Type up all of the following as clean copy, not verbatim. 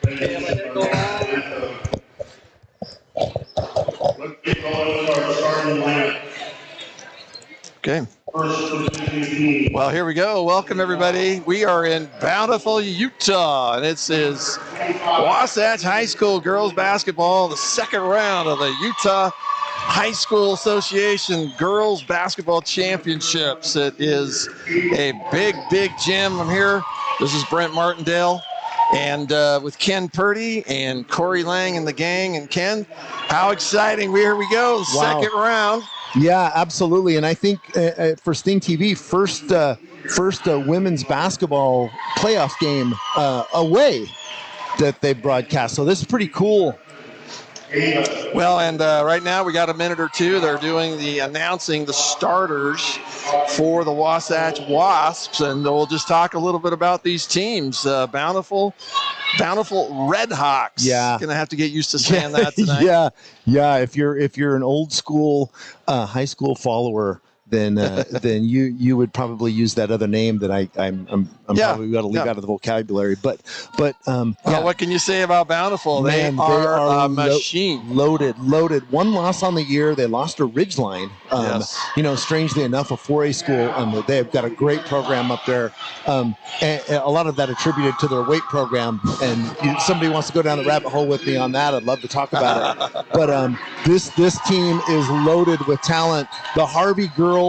Okay. Well, here we go. Welcome, everybody. We are in Bountiful, Utah, and this is Wasatch High School girls basketball, the second round of the Utah High School Association Girls Basketball Championships. It is a big, big gym. I'm here. This is Brent Martindale, and with Ken Purdy and Corey Lang and the gang. And Ken, how exciting. Here we go, second round. Yeah, absolutely. And I think for StingTV, first women's basketball playoff game away that they broadcast. So this is pretty cool. Well, and right now we got a minute or two. They're doing announcing the starters for the Wasatch Wasps, and we'll just talk a little bit about these teams. Bountiful Red Hawks. Yeah, gonna have to get used to saying that tonight. Yeah. If you're an old school high school follower, then you would probably use that other name that I'm probably got to leave out of the vocabulary. But what can you say about Bountiful? Man, they are a machine. Loaded. One loss on the year. They lost to Ridgeline. Yes. Strangely enough, a 4A school. They've got a great program up there. And a lot of that attributed to their weight program. And if somebody wants to go down the rabbit hole with me on that, I'd love to talk about it. But this team is loaded with talent. The Harvey girls.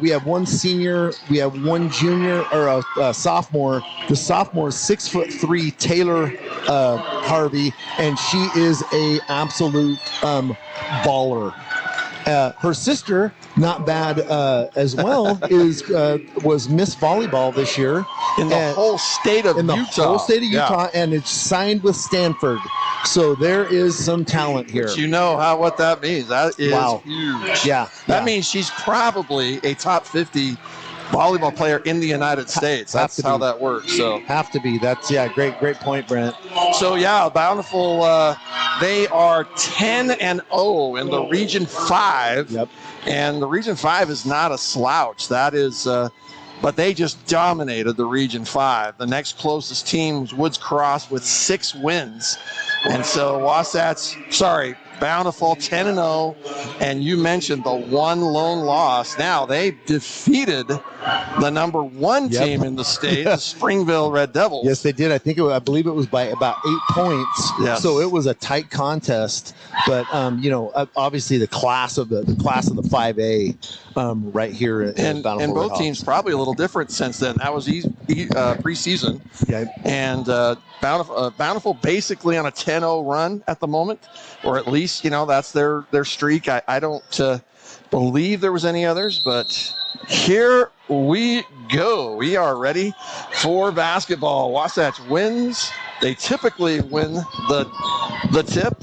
We have one senior, we have one junior, or a sophomore. The sophomore is 6'3" Taylor Harvey, and she is a absolute baller. Her sister, not bad as well, was Miss Volleyball this year in the whole state of Utah. And it's signed with Stanford. So there is some talent here. But you know what that means. That is huge. Yeah. That means she's probably a top 50 volleyball player in the United States. That's how that works. So have to be. That's great point, Brent. So Bountiful, they are 10-0 in the Region 5. Yep. And the Region 5 is not a slouch. That is but they just dominated the Region 5. The next closest team was Woods Cross with 6 wins. And so Bountiful 10-0, and you mentioned the one lone loss. Now they defeated the number 1 team in the state, the Springville Red Devils. Yes, they did. I believe it was by about 8 points. Yes. So it was a tight contest. But obviously the class of the 5A right here in Bountiful. And both teams probably a little different since then. That was preseason. Yeah. And Bountiful basically on a 10-0 run at the moment, or at least that's their streak. I don't believe there was any others, but here we go. We are ready for basketball. Wasatch wins. They typically win the tip.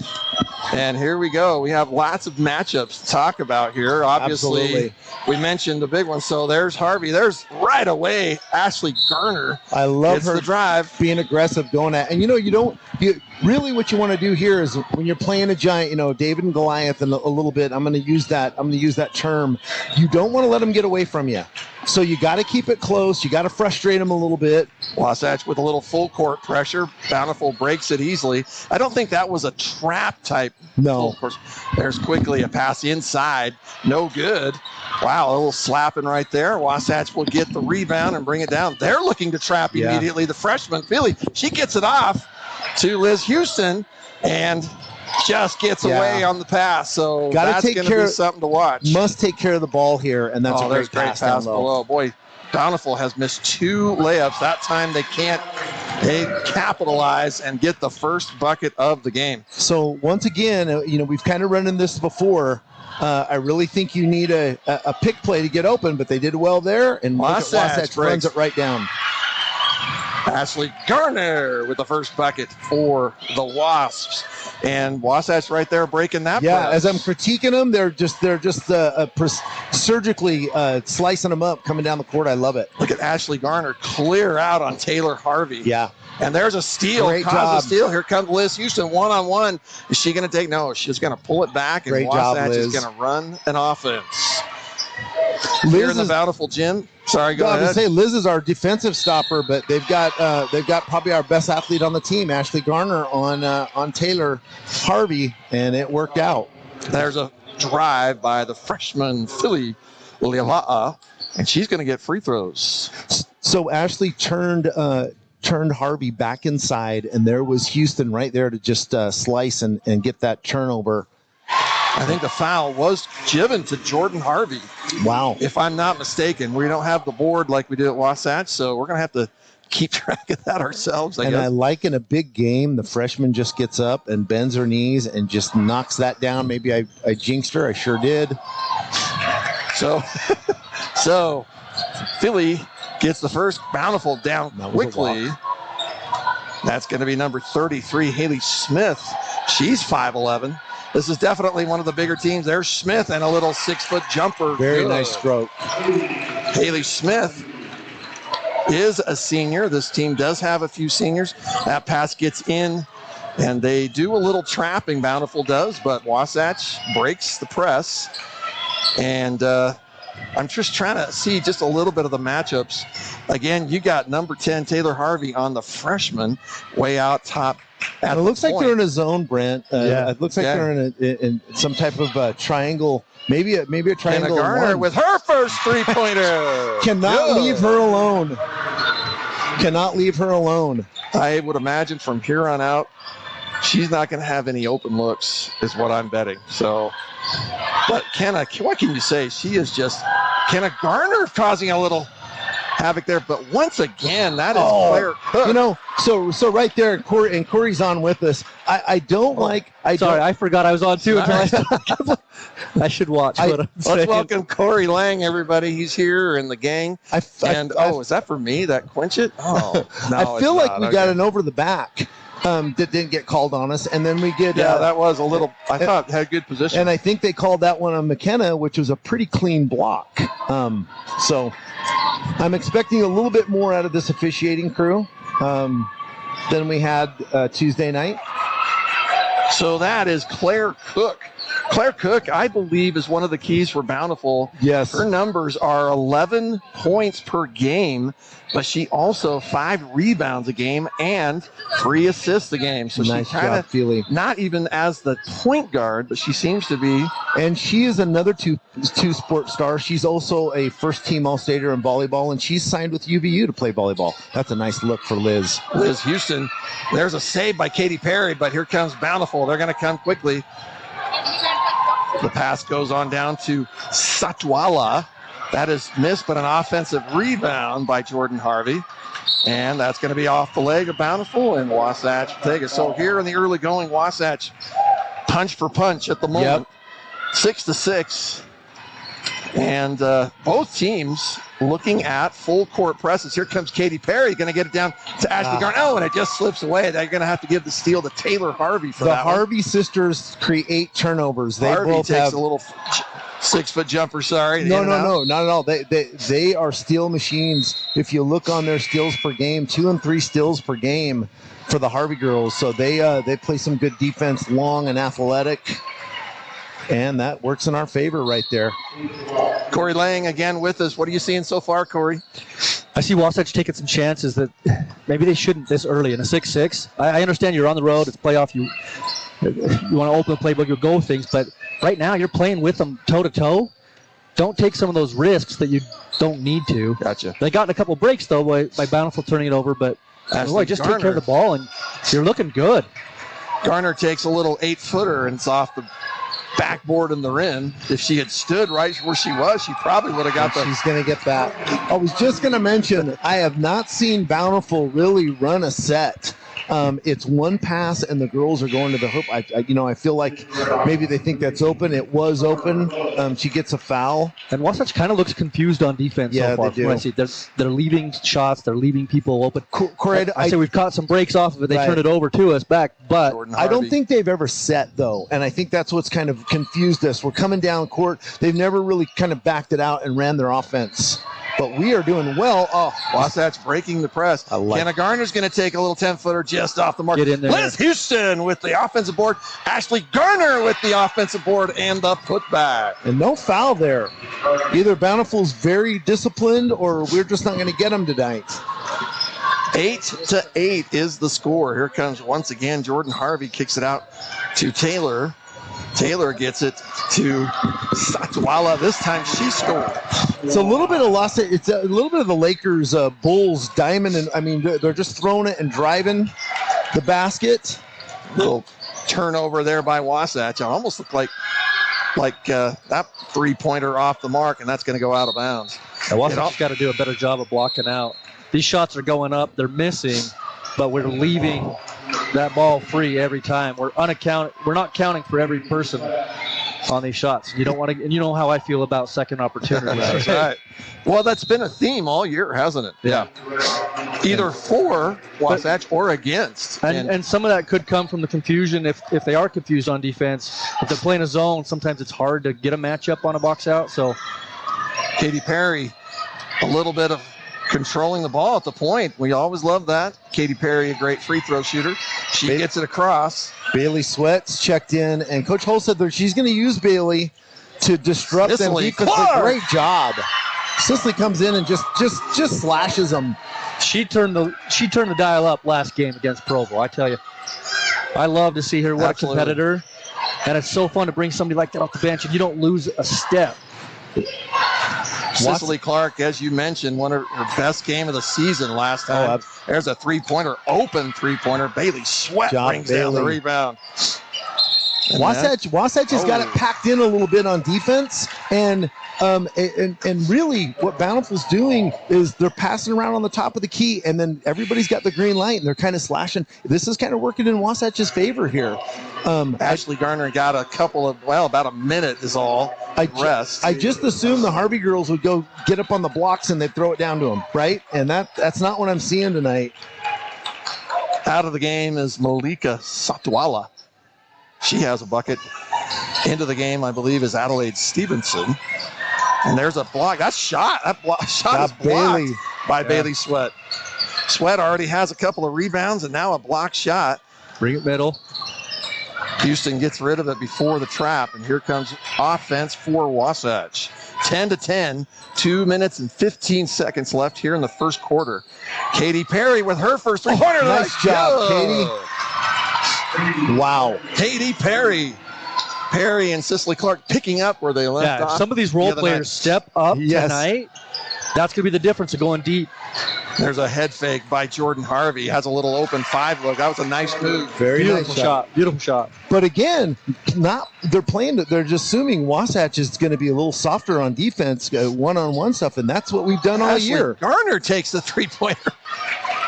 And here we go. We have lots of matchups to talk about here. Obviously, absolutely. We mentioned the big one. So there's Harvey. There's right away Ashley Garner. I love her the drive, being aggressive, going at. And really what you want to do here is when you're playing a giant, David and Goliath, and a little bit. I'm going to use that term. You don't want to let them get away from you. So you got to keep it close. You got to frustrate them a little bit. Wasatch with a little full court pressure. Bountiful breaks it easily. I don't think that was a trap type. No. There's quickly a pass inside. No good. Wow, a little slapping right there. Wasatch will get the rebound and bring it down. They're looking to trap immediately. The freshman, Philly, she gets it off to Liz Houston and just gets away on the pass. So that's going to be something to watch. Must take care of the ball here, and that's a great pass below. Boy, Bountiful has missed 2 layups. That time they capitalize and get the first bucket of the game. So once again, we've kind of run into this before. I really think you need a pick play to get open, but they did well there, and Wasatch runs it right down. Ashley Garner with the first bucket for the Wasps. And Wasatch right there breaking that. Yeah, press. As I'm critiquing them, they're just surgically slicing them up coming down the court. I love it. Look at Ashley Garner clear out on Taylor Harvey. Yeah. And there's a steal. Great job. A steal. Here comes Liz Houston one-on-one. Is she going to take? No, she's going to pull it back, and Wasatch is going to run an offense. Here in the Bountiful gym, Sorry, go I ahead. would say Liz is our defensive stopper, but they've got probably our best athlete on the team, Ashley Garner, on Taylor Harvey, and it worked out. There's a drive by the freshman Philly Lila'a, and she's going to get free throws. So Ashley turned Harvey back inside, and there was Houston right there to just slice and get that turnover. I think the foul was given to Jordan Harvey. Wow. If I'm not mistaken, we don't have the board like we do at Wasatch, so we're going to have to keep track of that ourselves, I guess. I like in a big game, the freshman just gets up and bends her knees and just knocks that down. Maybe I jinxed her. I sure did. So Philly gets the first. Bountiful down quickly. That's going to be number 33, Haley Smith. She's 5'11". This is definitely one of the bigger teams. There's Smith and a little 6-foot jumper. Very nice stroke. Haley Smith is a senior. This team does have a few seniors. That pass gets in, and they do a little trapping, Bountiful does, but Wasatch breaks the press. And I'm just trying to see just a little bit of the matchups. Again, you got number 10, Taylor Harvey, on the freshman, way out top. It looks like they're in a zone, Brent. It looks like they're in some type of triangle. Maybe a triangle. Garner with her first three-pointer. Cannot leave her alone. Cannot leave her alone. I would imagine from here on out, she's not going to have any open looks, is what I'm betting. So, but what can you say? She is just Kenna Garner causing a little havoc there, but once again, that is Claire Cook. You know, so right there, Corey's on with us. I forgot I was on too. I should watch. Let's welcome Corey Lang, everybody. He's here in the gang. Is that for me? That quench it? Oh, no, I feel like we got an over the back. That didn't get called on us, and then we get that was a little. I thought had good position, and I think they called that one on McKenna, which was a pretty clean block. So I'm expecting a little bit more out of this officiating crew than we had Tuesday night. So that is Claire Cook. Claire Cook, I believe, is one of the keys for Bountiful. Yes. Her numbers are 11 points per game, but she also 5 rebounds a game and 3 assists a game. So nice she's kind of not even as the point guard, but she seems to be. And she is another two-sport star. She's also a first-team All-Stater in volleyball, and she's signed with UVU to play volleyball. That's a nice look for Liz. Liz Houston. There's a save by Katy Perry, but here comes Bountiful. They're going to come quickly. The pass goes on down to Satwala. That is missed, but an offensive rebound by Jordan Harvey. And that's going to be off the leg of Bountiful, and Wasatch take it. So here in the early going, Wasatch punch for punch at the moment. 6-6. And both teams looking at full court presses. Here comes Katy Perry, going to get it down to Ashley Garner. Oh, and it just slips away. They're going to have to give the steal to Taylor Harvey for that. The Harvey sisters create turnovers. They Harvey both takes have a little 6-foot jumper. Sorry. No, not at all. They are steal machines. If you look on their steals per game, 2 and 3 steals per game for the Harvey girls. So they play some good defense, long and athletic. And that works in our favor right there. Corey Lang again with us. What are you seeing so far, Corey? I see Wasatch taking some chances that maybe they shouldn't this early in a 6-6. I understand you're on the road. It's playoff. You want to open the playbook, you'll go with things. But right now you're playing with them toe-to-toe. Don't take some of those risks that you don't need to. Gotcha. They got in a couple breaks, though, by Bountiful turning it over. But just take care of the ball, and you're looking good. Garner takes a little 8-footer, and it's off the backboard in the rim. If she had stood right where she was, she probably would have got the. She's going to get that. I was just going to mention, I have not seen Bountiful really run a set. It's one pass and the girls are going to the hoop. I feel like maybe they think that's open. It was open. She gets a foul. And Wasatch kind of looks confused on defense so far. They do. I see. They're leaving shots. They're leaving people open. Corey, I say we've caught some breaks off of it. They turn it over to us back, but I don't think they've ever set, though. And I think that's what's kind of confused us. We're coming down court. They've never really kind of backed it out and ran their offense but we are doing well. Oh, Wasatch breaking the press. Kenna Garner's going to take a little 10-footer just off the mark. Get in there. Liz Houston with the offensive board. Ashley Garner with the offensive board and the putback. And no foul there. Either Bountiful's very disciplined or we're just not going to get them tonight. 8-8 is the score. Here comes once again Jordan Harvey, kicks it out to Taylor. Taylor gets it to Satwala. This time she scored. It's a little bit of loss. It's a little bit of the Lakers Bulls diamond, and I mean they're just throwing it and driving the basket. Little turnover there by Wasatch. It almost looked like that 3-pointer off the mark, and that's going to go out of bounds. Yeah, Wasatch's got to do a better job of blocking out. These shots are going up. They're missing, but we're leaving that ball free every time. We're not counting for every person on these shots. You don't want to, and you know how I feel about second opportunities. That's right. Well, that's been a theme all year, hasn't it? Yeah. Either for Wasatch or against. And some of that could come from the confusion if they are confused on defense. If they're playing a zone, sometimes it's hard to get a matchup on a box out. So Katy Perry, a little bit of controlling the ball at the point. We always love that. Katy Perry, a great free throw shooter. She gets it across. Bailey Sweat's checked in, and Coach Hull said that she's going to use Bailey to disrupt them defense. Great job. Cicely comes in and just slashes them. She turned the dial up last game against Provo. I tell you, I love to see her. What a competitor, and it's so fun to bring somebody like that off the bench, and you don't lose a step. Cicely Clark, as you mentioned, one of her best game of the season last time. There's a three-pointer, open three-pointer. Bailey Sweat brings down the rebound. Wasatch has got it packed in a little bit on defense, and really what Bountiful's doing is they're passing around on the top of the key, and then everybody's got the green light, and they're kind of slashing. This is kind of working in Wasatch's favor here. Ashley Garner got about a minute is all. Rest. I just assumed the Harvey girls would go get up on the blocks and they'd throw it down to them, right? And that's not what I'm seeing tonight. Out of the game is Malika Satwala. She has a bucket. Into the game, I believe, is Adelaide Stevenson. And there's a block. That shot is blocked by Bailey Sweat. Sweat already has a couple of rebounds and now a block shot. Bring it middle. Houston gets rid of it before the trap, and here comes offense for Wasatch. 10-10, 2 minutes and 15 seconds left here in the first quarter. Katy Perry with her first three-pointer. Nice job, Katy. Wow. Katy Perry. Perry and Cicely Clark picking up where they left off. Some of these role players step up tonight. That's going to be the difference of going deep. There's a head fake by Jordan Harvey. Has a little open 5 look. That was a nice move. Very beautiful nice shot. Beautiful shot. But again, they're just assuming Wasatch is going to be a little softer on defense, one-on-one stuff, and that's what we've done all year. Garner takes the three-pointer.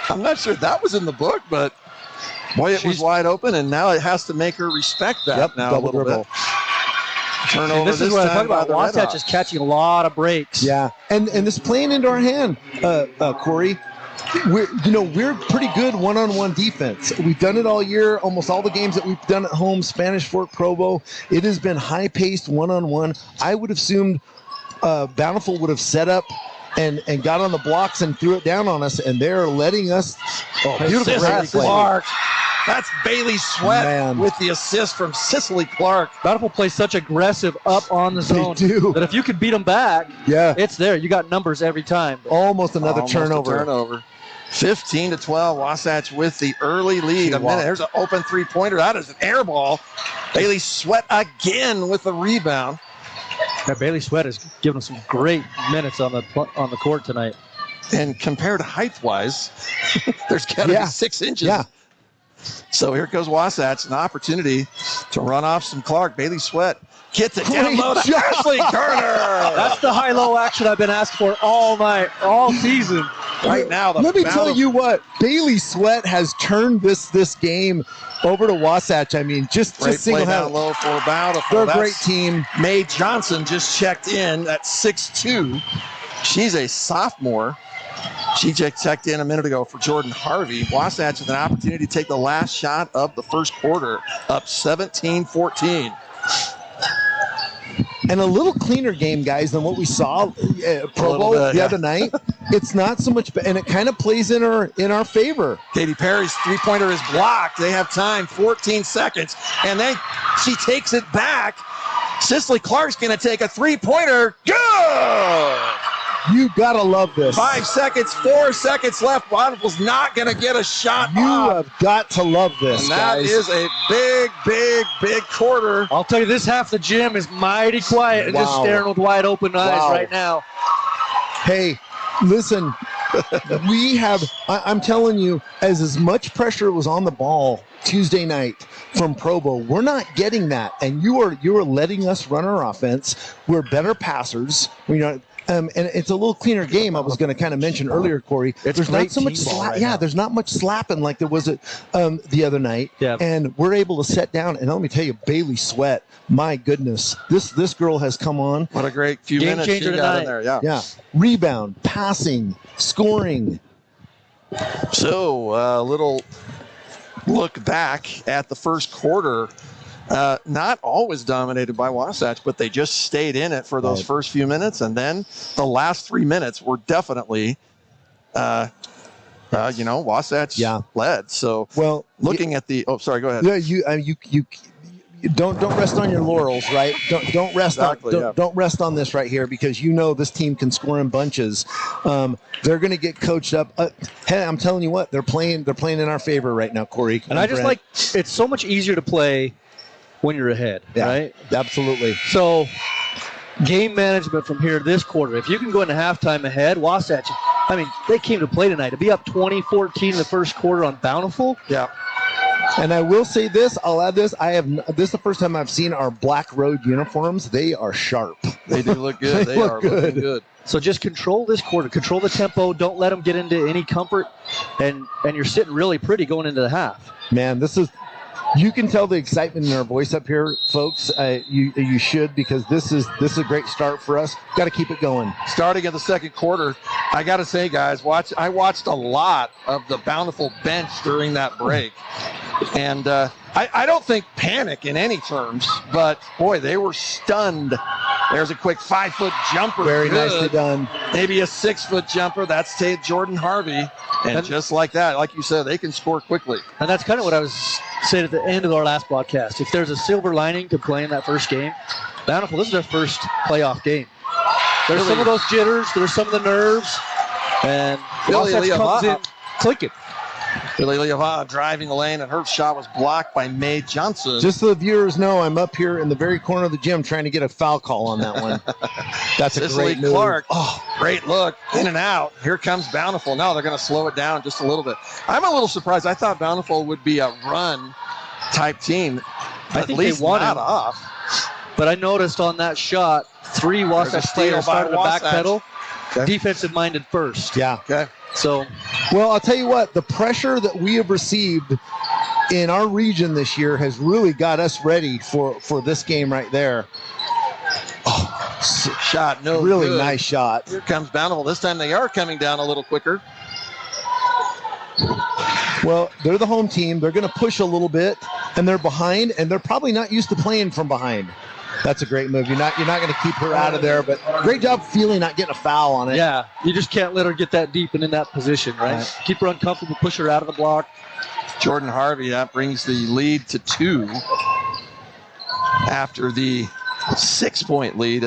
I'm not sure that was in the book, but boy, it was wide open, and now it has to make her respect that now a little bit. Turnover. This is what I'm talking about. Wasatch is catching a lot of breaks. Yeah, and this playing into our hand, Corey. We're pretty good one-on-one defense. We've done it all year. Almost all the games that we've done at home, Spanish Fork, Provo, it has been high-paced one-on-one. I would have assumed Bountiful would have set up and got on the blocks and threw it down on us, and they're letting us. Beautiful Clark. That's Bailey Sweat with the assist from Cicely Clark. Bountiful plays such aggressive up on the zone that if you can beat them back, it's there. You got numbers every time. Almost another turnover. 15-12, Wasatch with the early lead. There's an open three-pointer. That is an air ball. Bailey Sweat again with the rebound. Yeah, Bailey Sweat has given us some great minutes on the court tonight. And compared to height-wise, there's got to be 6 inches. Yeah. So here goes Wasatch, an opportunity to run off some Clark. Bailey Sweat gets it down low to Ashley Garner. That's the high-low action I've been asking for all night, all season. Right now, let me tell you what, Bailey Sweat has turned this game over to Wasatch. I mean, just single down low for Bountiful. They're a great team. Mae Johnson just checked in at 6'2". She's a sophomore. She checked in a minute ago for Jordan Harvey. Wasatch with an opportunity to take the last shot of the first quarter, up 17-14. and a little cleaner game, guys, than what we saw Pro Bowl the other night. It's not so much, and it kind of plays in our favor. Katy Perry's three-pointer is blocked. They have time, 14 seconds, and then she takes it back. Cicely Clark's going to take a three-pointer. Good! You gotta love this. 5 seconds, 4 seconds left. Bountiful's not going to get a shot. You have got to love this, and that guys. is a big quarter. I'll tell you, this half the gym is mighty quiet and just staring with wide open eyes right now. Hey, listen, I'm telling you, as much pressure was on the ball Tuesday night from Provo, we're not getting that. And you are letting us run our offense. We're better passers. And it's a little cleaner game. I was going to kind of mention earlier, Corey. There's not so much there's not much slapping like there was the other night. Yeah. And we're able to set down. And let me tell you, Bailey Sweat, my goodness, this girl has come on. What a great few minutes she got in there. Yeah. Rebound, passing, scoring. So a little look back at the first quarter. Not always dominated by Wasatch, but they just stayed in it for those first few minutes, and then the last 3 minutes were definitely, Wasatch led. So, looking at the, sorry, go ahead. Yeah, you don't rest on your laurels, right? Don't rest don't rest on this right here, because this team can score in bunches. They're going to get coached up. Hey, I'm telling you what, they're playing in our favor right now, Corey. And I just it's so much easier to play when you're ahead, right? Absolutely. So game management from here this quarter. If you can go into halftime ahead, Wasatch, they came to play tonight. To be up 20-14 in the first quarter on Bountiful. Yeah. And I will say this, I'll add this. This is the first time I've seen our Black Road uniforms. They are sharp. They do look good. They are looking good. So just control this quarter. Control the tempo. Don't let them get into any comfort. And you're sitting really pretty going into the half. Man, you can tell the excitement in our voice up here, folks. You should, because this is a great start for us. Got to keep it going. Starting in the second quarter, I got to say, guys, I watched a lot of the Bountiful bench during that break. And I don't think panic in any terms, but, boy, they were stunned. There's a quick 5-foot jumper. Very nicely done. Maybe a 6-foot jumper. That's Jordan Harvey. And just like that, like you said, they can score quickly. And that's kind of what I was saying at the end of our last broadcast. If there's a silver lining to playing that first game, Bountiful, this is their first playoff game. There's some of those jitters. There's some of the nerves. And Wasatch comes in clicking. Billy Leava driving the lane, and her shot was blocked by Mae Johnson. Just so the viewers know, I'm up here in the very corner of the gym trying to get a foul call on that one. That's a great move. Clark, great look, in and out. Here comes Bountiful. Now they're going to slow it down just a little bit. I'm a little surprised. I thought Bountiful would be a run-type team. I think they wanted off. But I noticed on that shot, 3 Wasatch players started to backpedal. Okay. Defensive-minded first. Yeah. Okay. So, well, I'll tell you what, the pressure that we have received in our region this year has really got us ready for this game right there. Shot, no really good. Nice shot. Here comes Bountiful. This time they are coming down a little quicker. Well, they're the home team. They're going to push a little bit, and they're behind, and they're probably not used to playing from behind. That's a great move. You're not going to keep her out of there, but great job feeling not getting a foul on it. Yeah, you just can't let her get that deep and in that position, right? Keep her uncomfortable, push her out of the block. Jordan Harvey, that brings the lead to 2 after the 6-point lead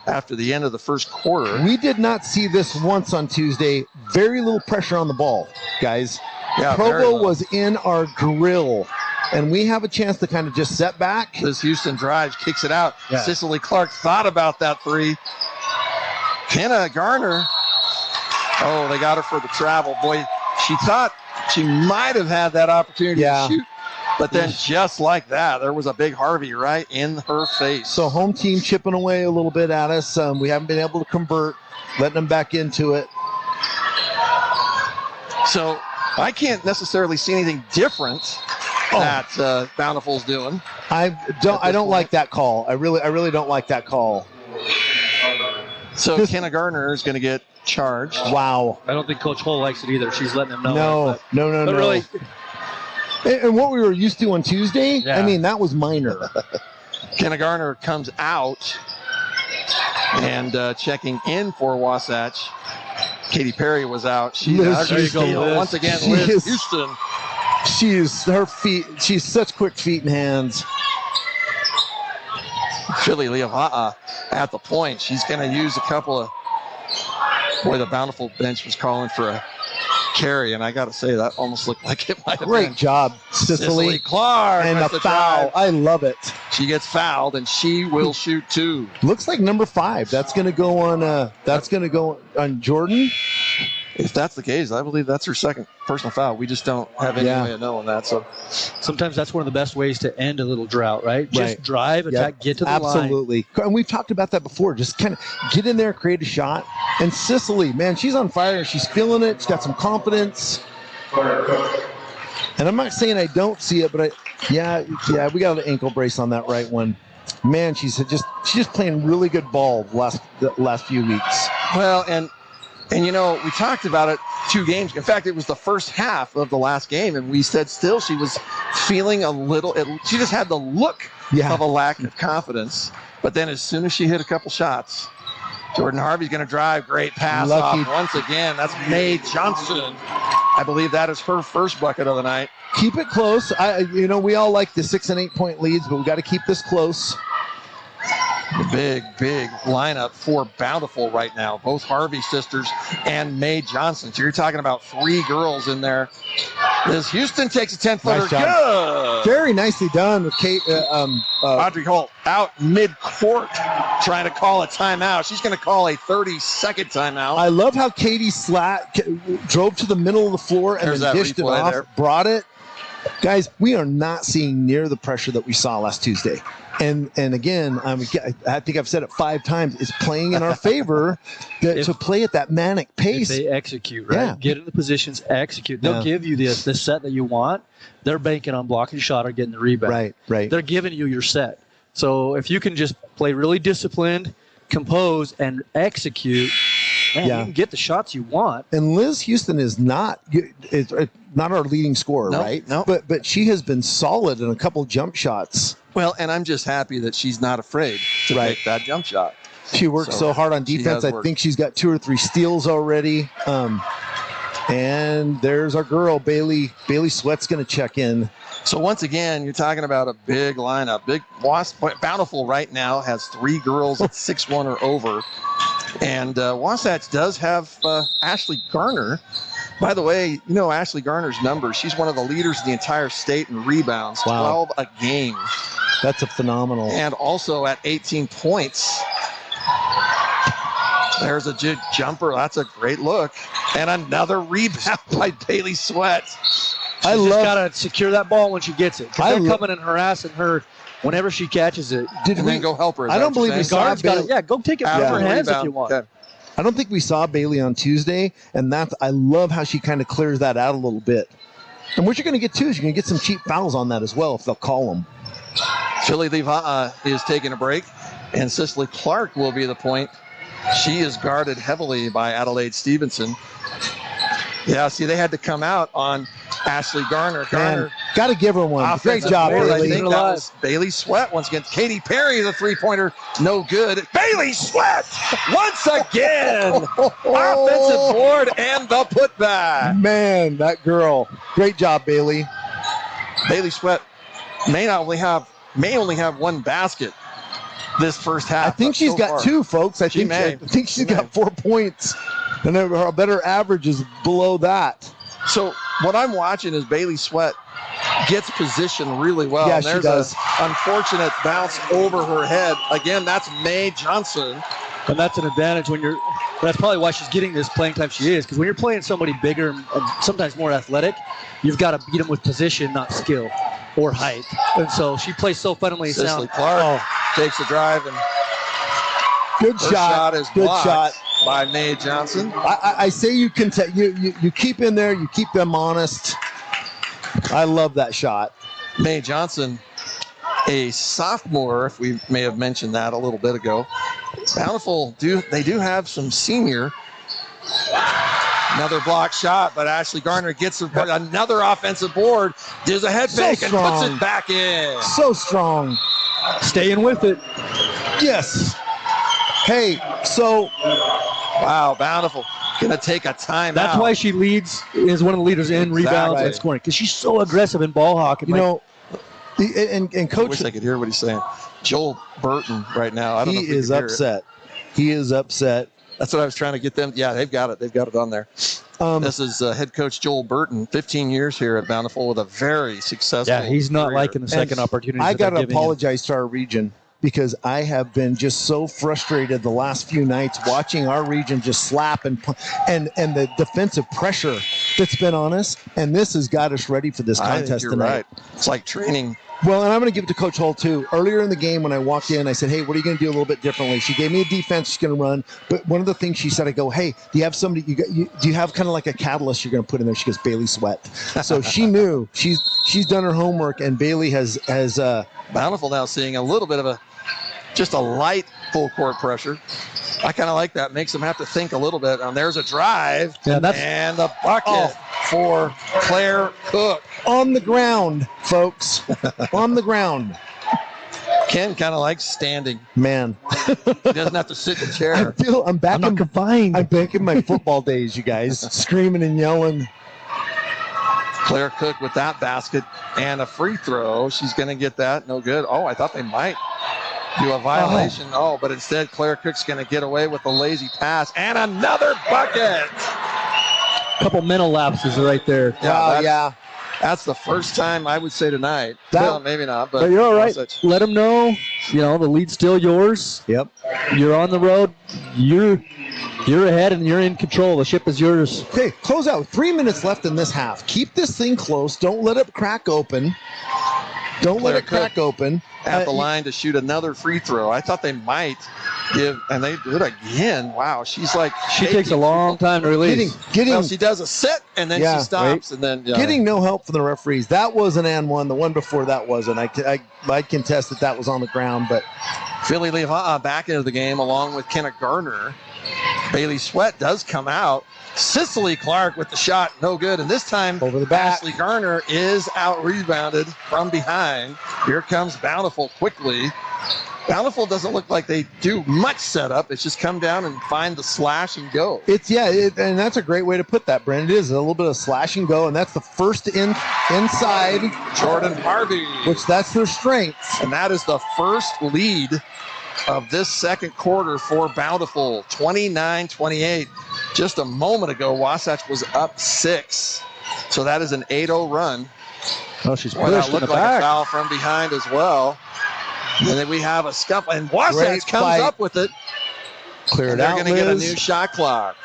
after the end of the first quarter. We did not see this once on Tuesday. Very little pressure on the ball, guys. Yeah, Provo was in our grill. And we have a chance to kind of just set back. This Houston drives, kicks it out. Yeah. Cicely Clark thought about that 3. Kenna Garner. Oh, they got her for the travel. Boy, she thought she might have had that opportunity to shoot. But then just like that, there was a big Harvey right in her face. So home team chipping away a little bit at us. We haven't been able to convert, letting them back into it. So I can't necessarily see anything different that Bountiful's doing. I don't like that call. I really don't like that call. So Kenna Garner is going to get charged. Wow. I don't think Coach Hull likes it either. She's letting him know. No. But really, and what we were used to on Tuesday, I mean, that was minor. Kenna Garner comes out. And checking in for Wasatch, Katy Perry was out. She's Liz, there you go, Liz. once again, She Liz is- Houston. Her feet. She's such quick feet and hands. Philly Leava'a at the point. She's going to use a couple of. Boy, the Bountiful bench was calling for a carry, and I got to say that almost looked like it might have Great been job, Cicely. Clark. And with a the foul. drive. I love it. She gets fouled, and she will shoot 2. Looks like number 5. That's going to go on. That's going to go on Jordan. If that's the case, I believe that's her second personal foul. We just don't have any way of knowing that. So Sometimes that's one of the best ways to end a little drought, right? Just Right. drive, attack, get to the line. Absolutely. And we've talked about that before. Just kind of get in there, create a shot. And Cicely, man, she's on fire. She's feeling it. She's got some confidence. And I'm not saying I don't see it, but we got an ankle brace on that right one. Man, she's just playing really good ball the last few weeks. well, and you know, we talked about it 2 games. In fact, it was the first half of the last game, and we said still she was feeling a little. She just had the look of a lack of confidence. But then, as soon as she hit a couple shots, Jordan Harvey's going to drive. Great pass Lucky. off once again. That's Mae Johnson. I believe that is her first bucket of the night. Keep it close. We all like the 6 and 8 point leads, but we got to keep this close. Big lineup for Bountiful right now. Both Harvey sisters and Mae Johnson. So you're talking about 3 girls in there. Liz Houston takes a 10-footer. Nice job. Good. Very nicely done with Kate. Audrey Holt out mid-court trying to call a timeout. She's going to call a 30-second timeout. I love how Katie drove to the middle of the floor and There's then that dished it replay off, there. brought it. Guys, we are not seeing near the pressure that we saw last Tuesday. And again, I think I've said it 5 times. It's playing in our favor to play at that manic pace. If they execute, right? Yeah. Get in the positions, execute. They'll give you the set that you want. They're banking on blocking shot or getting the rebound. Right. They're giving you your set. So if you can just play really disciplined, compose, and execute, man, you can get the shots you want. And Liz Houston is not our leading scorer, right? No. But she has been solid in a couple jump shots. Well, and I'm just happy that she's not afraid to make that jump shot. She works so hard on defense. I think she's got 2 or 3 steals already. And there's our girl, Bailey. Bailey Sweat's going to check in. So once again, you're talking about a big lineup. Big Bountiful right now has 3 girls at 6'1" or over. And Wasatch does have Ashley Garner. By the way, you know Ashley Garner's numbers. She's one of the leaders in the entire state in rebounds, 12 a game. That's a phenomenal. And also at 18 points. There's a jumper. That's a great look. And another rebound by Bailey Sweat. She's just got to secure that ball when she gets it. Because they're coming and harassing her whenever she catches it. Then go help her. I don't believe we saw Bailey. Go take it from her hands if you want. Okay. I don't think we saw Bailey on Tuesday, and I love how she kind of clears that out a little bit. And what you're going to get too is you're going to get some cheap fouls on that as well if they'll call them. Philly Leava'a is taking a break, and Cicely Clark will be the point. She is guarded heavily by Adelaide Stevenson. Yeah, see, they had to come out on Ashley Garner. Got to give her one. Great job, board, Bailey. I think that was Bailey Sweat once again. Katy Perry, the 3-pointer, no good. Bailey Sweat once again. Offensive board and the putback. Man, that girl. Great job, Bailey. Bailey Sweat may only have 1 basket this first half. I think she's got 2, folks. I think she's got 4 points. And her better average is below that. So what I'm watching is Bailey Sweat gets positioned really well. Yeah, and there's she does. an unfortunate bounce over her head. Again, that's Mae Johnson. And that's an advantage when you're – that's probably why she's getting this playing time she is. Because when you're playing somebody bigger and sometimes more athletic, you've got to beat them with position, not skill or height. And so she plays so fundamentally Cicely sound. Clark takes the drive, and good her shot. is Good blocked shot by Mae Johnson. I say you can you keep in there, you keep them honest. I love that shot. Mae Johnson, a sophomore, if we may have mentioned that a little bit ago. Bountiful do have some senior. Another block shot, but Ashley Garner gets another offensive board. Does a head fake and puts it back in. So strong. Staying with it. Yes. Hey, so wow, Bountiful gonna take a timeout. That's why she is one of the leaders in rebounds Exactly. and scoring, because she's so aggressive in ball hawk. and I Coach, wish I could hear what he's saying. Joel Burton right now. I don't know if he is upset. He is upset. That's what I was trying to get them. Yeah, they've got it. They've got it on there. This is head coach Joel Burton, 15 years here at Bountiful with a very successful he's not career. liking the second opportunity. I got to apologize to our region, because I have been just so frustrated the last few nights watching our region just slap and the defensive pressure that's been on us, and this has got us ready for this I think contest you're tonight. right. It's like training. Well, and I'm going to give it to Coach Hull, too. Earlier in the game when I walked in, I said, hey, what are you going to do a little bit differently? She gave me a defense she's going to run. But one of the things she said, I go, hey, do you have somebody, do you have kind of like a catalyst you're going to put in there? She goes, Bailey Sweat. So she knew. She's done her homework, and Bailey has Bountiful now seeing a little bit of just a light full court pressure. I kind of like that. Makes them have to think a little bit. And there's a drive. Yeah, and the bucket for Claire Cook. On the ground, folks. On the ground. Ken kind of likes standing. Man. He doesn't have to sit in a chair. I'm back. I'm not confined. I'm back in my football days, you guys. Screaming and yelling. Claire Cook with that basket and a free throw. She's going to get that. No good. Oh, I thought they might do a violation. But instead Claire Cook's going to get away with a lazy pass and another bucket. Couple mental lapses right there. That's the first time I would say tonight. Well, maybe not, but you're all right. Let them know, the lead's still yours. Yep. You're on the road. You're ahead and you're in control. The ship is yours. Okay, close out. 3 minutes left in this half. Keep this thing close. Don't let it crack open. At the line to shoot another free throw. I thought they might give, and they do it again. Wow, she's like she takes a long time to release. She does a set and then she stops and then getting no help from the referees. That was an and one. The one before that wasn't. I contest that was on the ground, but Philly Leva'a back into the game along with Kenna Garner. Bailey Sweat does come out. Cicely Clark with the shot, no good. And this time, over the back. Ashley Garner is out-rebounded from behind. Here comes Bountiful quickly. Bountiful doesn't look like they do much setup. It's just come down and find the slash and go. And that's a great way to put that, Brent. It is a little bit of slash and go, and that's the first inside. Jordan Harvey. Which that's their strength. And that is the first lead of this second quarter for Bountiful, 29-28. Just a moment ago, Wasatch was up 6. So that is an 8-0 run. Oh, she's pushed that looked like a foul from behind as well. And then we have a scuffle, and Wasatch comes up with it. Clear it they're out, going to get a new shot clock.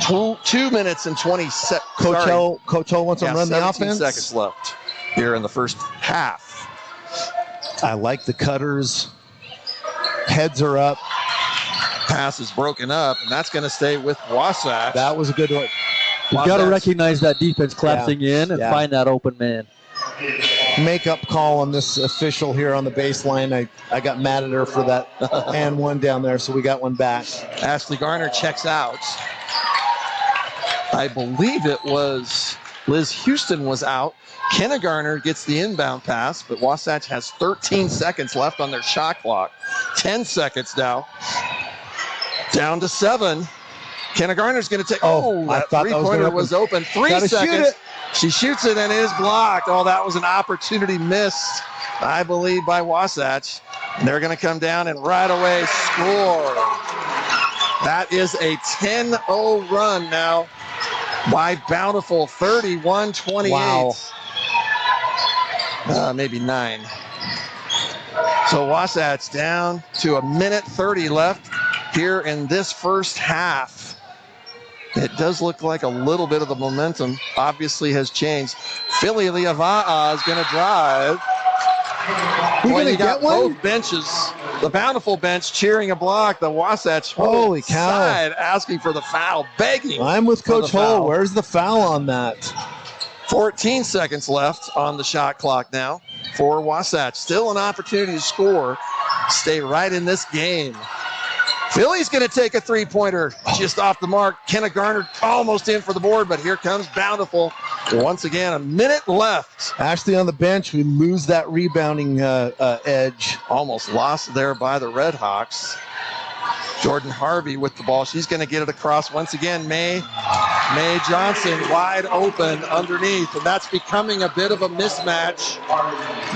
2 minutes and 20 seconds. Coach Hull wants to run the offense. 17 seconds left here in the first half. I like the cutters. Heads are up. Pass is broken up, and that's going to stay with Wasatch. That was a good one. You've got to recognize that defense collapsing in and find that open man. Makeup call on this official here on the baseline. I got mad at her for that and one down there, so we got one back. Ashley Garner checks out. I believe it was Liz Houston was out. Kenna Garner gets the inbound pass, but Wasatch has 13 seconds left on their shot clock. 10 seconds now. Down to 7. Kenna Garner's going to take. That three-pointer was open. 3 seconds. She shoots it and is blocked. That was an opportunity missed, I believe, by Wasatch. And they're going to come down and right away score. That is a 10-0 run now by Bountiful, 31-28. Wow. Maybe 9. So Wasatch down to 1:30 left here in this first half. It does look like a little bit of the momentum obviously has changed. Philly Leva'a is going to drive. We're going to get one? Both benches, the Bountiful bench cheering a block, the Wasatch Holy cow. side asking for the foul, begging. I'm with Coach Hull. Where's the foul on that? 14 seconds left on the shot clock now for Wasatch. Still an opportunity to score. Stay right in this game. Philly's going to take a three-pointer just off the mark. Kenna Garner almost in for the board, but here comes Bountiful. Once again, a minute left. Ashley on the bench. We lose that rebounding edge. Almost lost there by the Red Hawks. Jordan Harvey with the ball. She's going to get it across once again. May Johnson wide open underneath, and that's becoming a bit of a mismatch.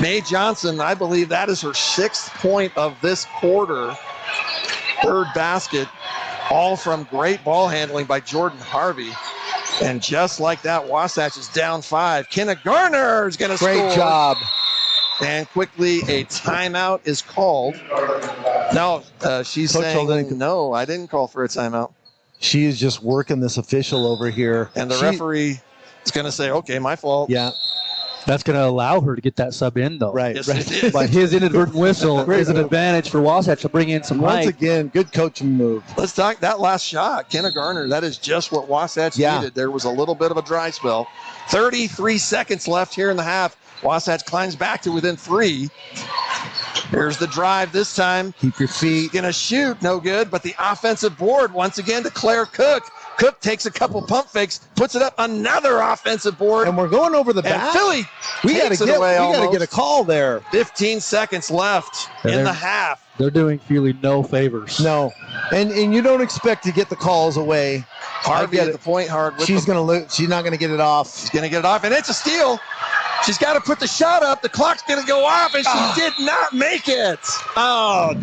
May Johnson, I believe that is her 6th point of this quarter. 3rd basket, all from great ball handling by Jordan Harvey. And just like that, Wasatch is down 5. Kenna Garner is going to score. Great job. And quickly, a timeout is called. No, she's Coach saying, no, I didn't call for a timeout. She is just working this official over here. And the referee is going to say, okay, my fault. Yeah. That's going to allow her to get that sub in, though. Right. Yes, right. it is. But his inadvertent whistle is an advantage for Wasatch to bring in some Once height. again, good coaching move. Let's talk that last shot. Kenna Garner, that is just what Wasatch needed. There was a little bit of a dry spell. 33 seconds left here in the half. Wasatch climbs back to within 3. Here's the drive this time. Keep your feet. Going to shoot, no good, but the offensive board once again to Claire Cook. Cook takes a couple pump fakes, puts it up, another offensive board. And we're going over the And back. Philly we got to get a call there. 15 seconds left in the half. They're doing Feely no favors. No, and you don't expect to get the calls away. Harvey at the point hard. She's going to lose. She's not going to get it off. She's going to get it off, and it's a steal. She's got to put the shot up. The clock's going to go off, and she did not make it. Oh,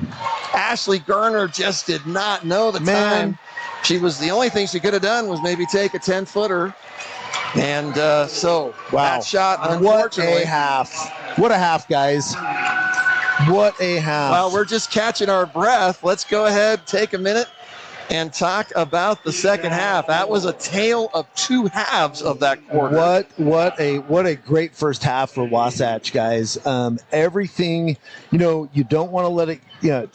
Ashley Garner just did not know the time. She was the only thing she could have done was maybe take a 10-footer. And so that shot, unfortunately. What a half. What a half, guys. What a half. Well, we're just catching our breath. Let's go ahead, take a minute, and talk about the second half. That was a tale of 2 halves of that quarter. What a great first half for Wasatch, guys. Everything, you don't want to let it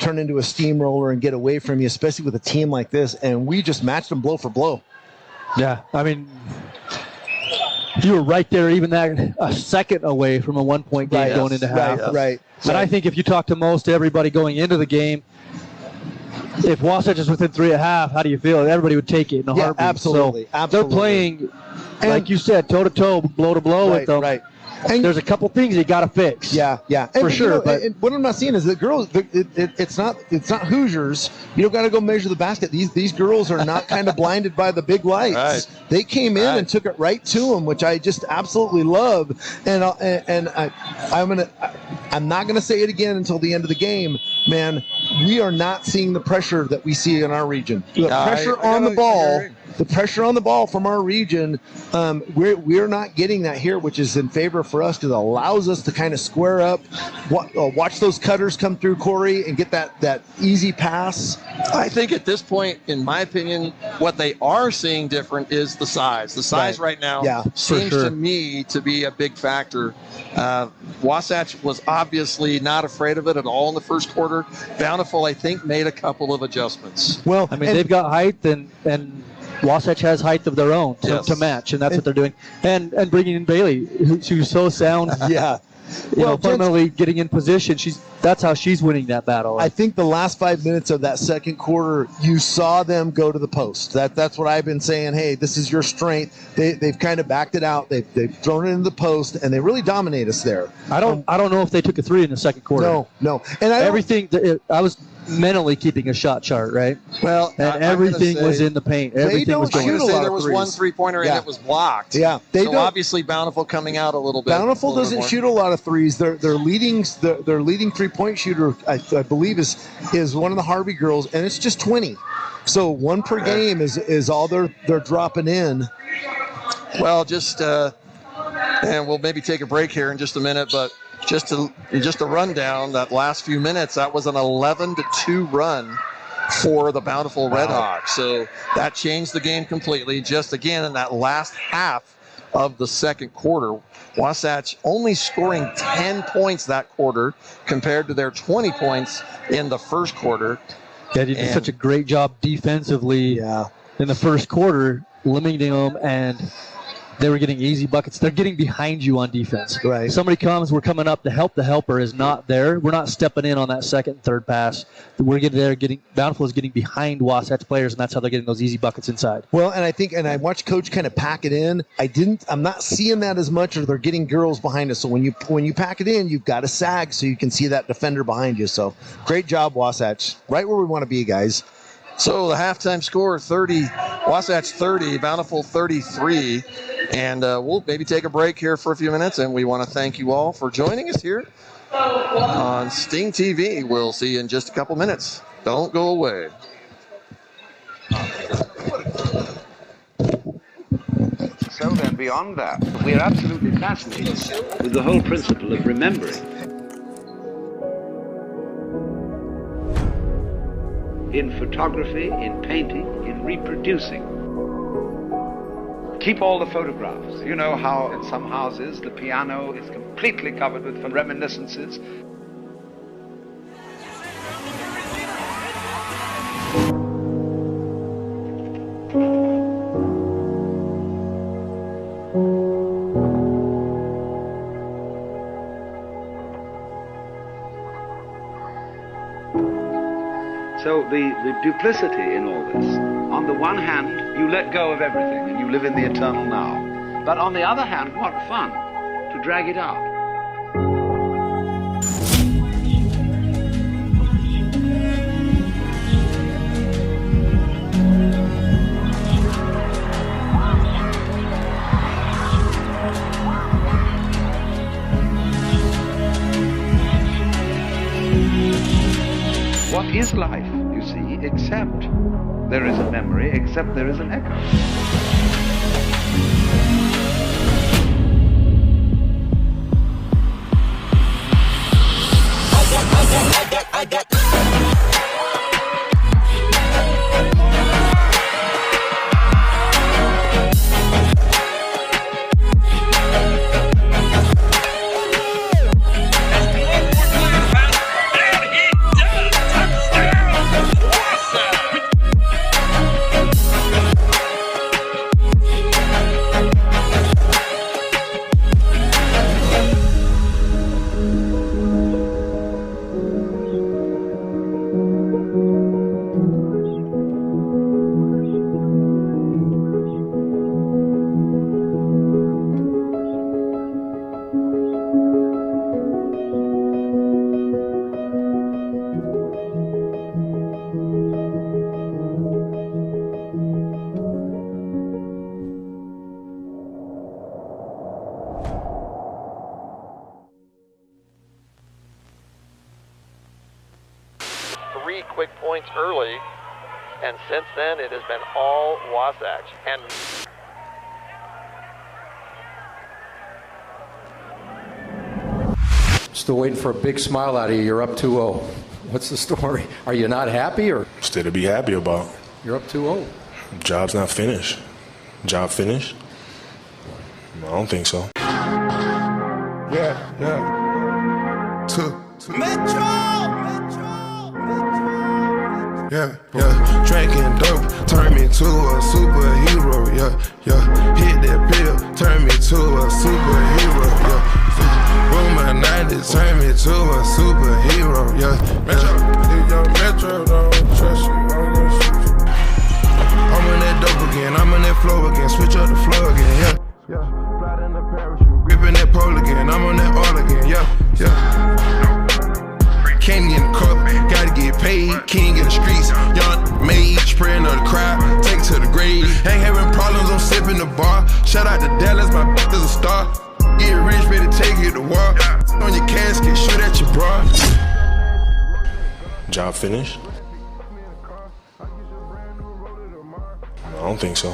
turn into a steamroller and get away from you, especially with a team like this. And we just matched them blow for blow. Yeah, I mean, you were right there, even that a second away from a 1-point game going into half. Right. And I think if you talk to most everybody going into the game, if Wasatch is within 3 at half, how do you feel? Everybody would take it in a heartbeat. Absolutely. So they're playing, like you said, toe-to-toe, blow-to-blow with them. Right. And there's a couple things you got to fix. Yeah. For sure. But what I'm not seeing is that girls, it's not Hoosiers. You don't got to go measure the basket. These girls are not kind of blinded by the big lights. Right. They came in and took it right to them, which I just absolutely love. And I'm not gonna say it again until the end of the game, man. We are not seeing the pressure that we see in our region. The pressure on the ball. The pressure on the ball from our region, we're not getting that here, which is in favor for us. It allows us to kind of square up, watch those cutters come through, Corey, and get that easy pass. I think at this point, in my opinion, what they are seeing different is the size. The size right now seems to me to be a big factor. Wasatch was obviously not afraid of it at all in the first quarter. Bountiful, I think, made a couple of adjustments. Well, I mean, they've got height and Wasatch has height of their own to match, and that's what they're doing. And bringing in Bailey, who's so sound. Fundamentally getting in position. That's how she's winning that battle. I think the last 5 minutes of that second quarter, you saw them go to the post. That's what I've been saying. Hey, this is your strength. They've kind of backed it out. They've thrown it into the post, and they really dominate us there. I don't know if they took a 3 in the second quarter. No. And I was mentally keeping a shot chart, right? Well, and everything was in the paint. Everything was going. I'm going to say there was one 3-pointer and it was blocked. Yeah, so obviously Bountiful coming out a little bit. Bountiful doesn't shoot a lot of threes. Their leading 3-point shooter, I believe, is one of the Harvey girls, and it's just 20. So 1 per game is all they're dropping in. Well, and we'll maybe take a break here in just a minute, but. Just a rundown, that last few minutes, that was an 11-2 run for the Bountiful Redhawks. So that changed the game completely. Just again in that last half of the second quarter, Wasatch only scoring 10 points that quarter compared to their 20 points in the first quarter. Yeah, they did such a great job defensively in the first quarter, limiting them, and they were getting easy buckets. They're getting behind you on defense. Right. Somebody comes, we're coming up to help. The helper is not there. We're not stepping in on that second and third pass. We're Bountiful is getting behind Wasatch players, and that's how they're getting those easy buckets inside. Well, and I watched Coach kind of pack it in. I'm not seeing that as much, or they're getting girls behind us. So when you pack it in, you've got to sag so you can see that defender behind you. So great job, Wasatch. Right where we want to be, guys. So the halftime score, 30, Wasatch 30, Bountiful 33. And we'll maybe take a break here for a few minutes. And we want to thank you all for joining us here on StingTV. We'll see you in just a couple minutes. Don't go away. So then, beyond that, we're absolutely fascinated with the whole principle of remembering. In photography, in painting, in reproducing. Keep all the photographs. You know how in some houses the piano is completely covered with reminiscences. So the duplicity in all this, on the one hand, you let go of everything and you live in the eternal now. But on the other hand, what fun to drag it out. What is life, you see, except there is a memory, except there is an echo? I got. Three quick points early, and since then it has been all Wasatch. And Still waiting for a big smile out of you. You're up 2-0. What's the story? Are you not happy, or Still to be happy about. you're up 2-0? Job's not finished. Job finished? I don't think so. Yeah. Metro. Yeah. Drinking dope, turn me to a superhero. Yeah. Hit that pill, turn me to a superhero. Yeah. Roll my 90s, turn me to a superhero. Yeah. If your Metro don't trust you, I'm gonna shoot you. I'm on that dope again, I'm on that flow again, switch up the flow again. Yeah. Fly in the parachute, gripping that pole again, I'm on that all again. Yeah. Candy in the cup, gotta get paid. King in the streets, young mage, praying on the crowd, take it to the grave. Ain't having problems, I'm sipping the bar. Shout out to Dallas, my is a star. Get rich, better take it to war. On your casket, shoot at your bra. Job finished? I don't think so.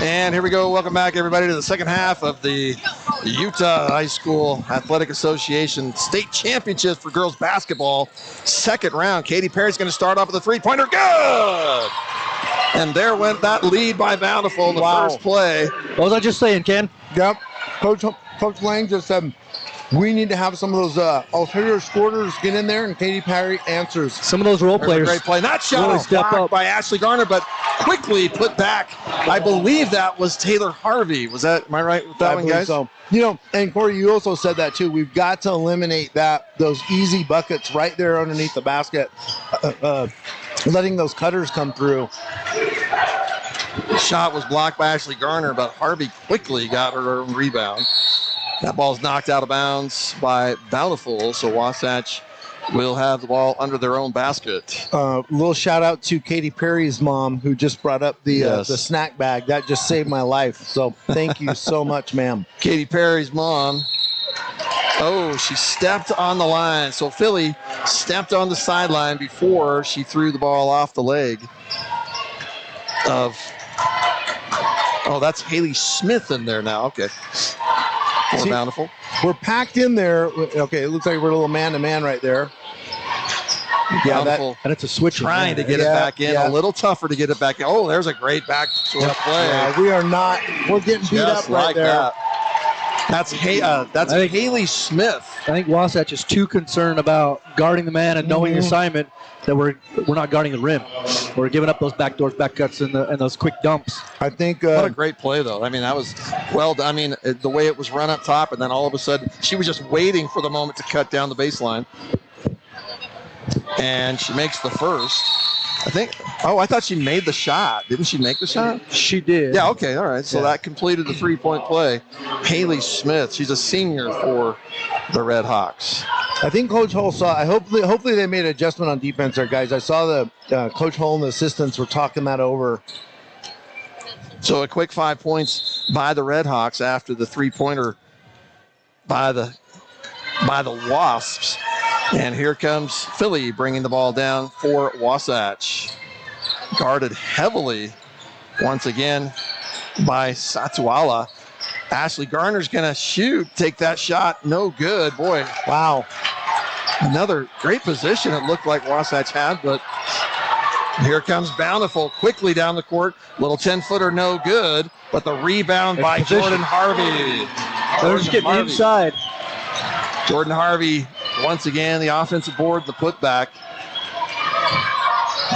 And here we go. Welcome back, everybody, to the second half of the Utah High School Athletic Association State Championships for girls basketball. Second round. Katy Perry's going to start off with a three-pointer. Good! And there went that lead by Bountiful in the first play. What was I just saying, Ken? Yep. Coach Lang just said, we need to have some of those ulterior scorers get in there, and Katy Perry answers. Some of those role players. Great play. Not shot really off block by Ashley Garner, but quickly put back. I believe that was Taylor Harvey. Was that, am I right with that one, guys? So. You know, and Corey, you also said that too. We've got to eliminate those easy buckets right there underneath the basket, letting those cutters come through. The shot was blocked by Ashley Garner, but Harvey quickly got her own rebound. That ball's knocked out of bounds by Bountiful, so Wasatch will have the ball under their own basket. Little shout out to Katy Perry's mom, who just brought up the snack bag. That just saved my life. So thank you so much, ma'am. Katy Perry's mom. Oh, she stepped on the line. So Philly stepped on the sideline before she threw the ball off the leg of. Oh, that's Haley Smith in there now. Okay. See, Bountiful. We're packed in there. Okay, it looks like we're a little man-to-man right there. Yeah, and it's a switch. Trying to get it back in. A little tougher to get it back in. Oh, there's a great back play. Yeah, we are not. We're getting beat up right there. That. That's Haley Smith. I think Wasatch is too concerned about guarding the man and knowing the assignment that we're not guarding the rim. We're giving up those backdoors, back cuts, and those quick dumps. I think what a great play, though. I mean, that was well done. I mean, the way it was run up top, and then all of a sudden she was just waiting for the moment to cut down the baseline, and she makes the first. I think. Oh, I thought she made the shot. Didn't she make the shot? She did. Yeah. Okay. All right. So that completed the three-point play. Haley Smith. She's a senior for the Red Hawks. I think Coach Hull saw. Hopefully they made an adjustment on defense there, guys. I saw the Coach Hull and the assistants were talking that over. So a quick 5 points by the Red Hawks after the three-pointer by the Wasps. And here comes Philly bringing the ball down for Wasatch. Guarded heavily once again by Satuala. Ashley Garner's going to take that shot. No good. Boy, wow. Another great position it looked like Wasatch had, but here comes Bountiful quickly down the court. Little 10-footer, no good, but the rebound by Jordan Harvey. They're just getting inside. Jordan Harvey, once again, the offensive board, the putback.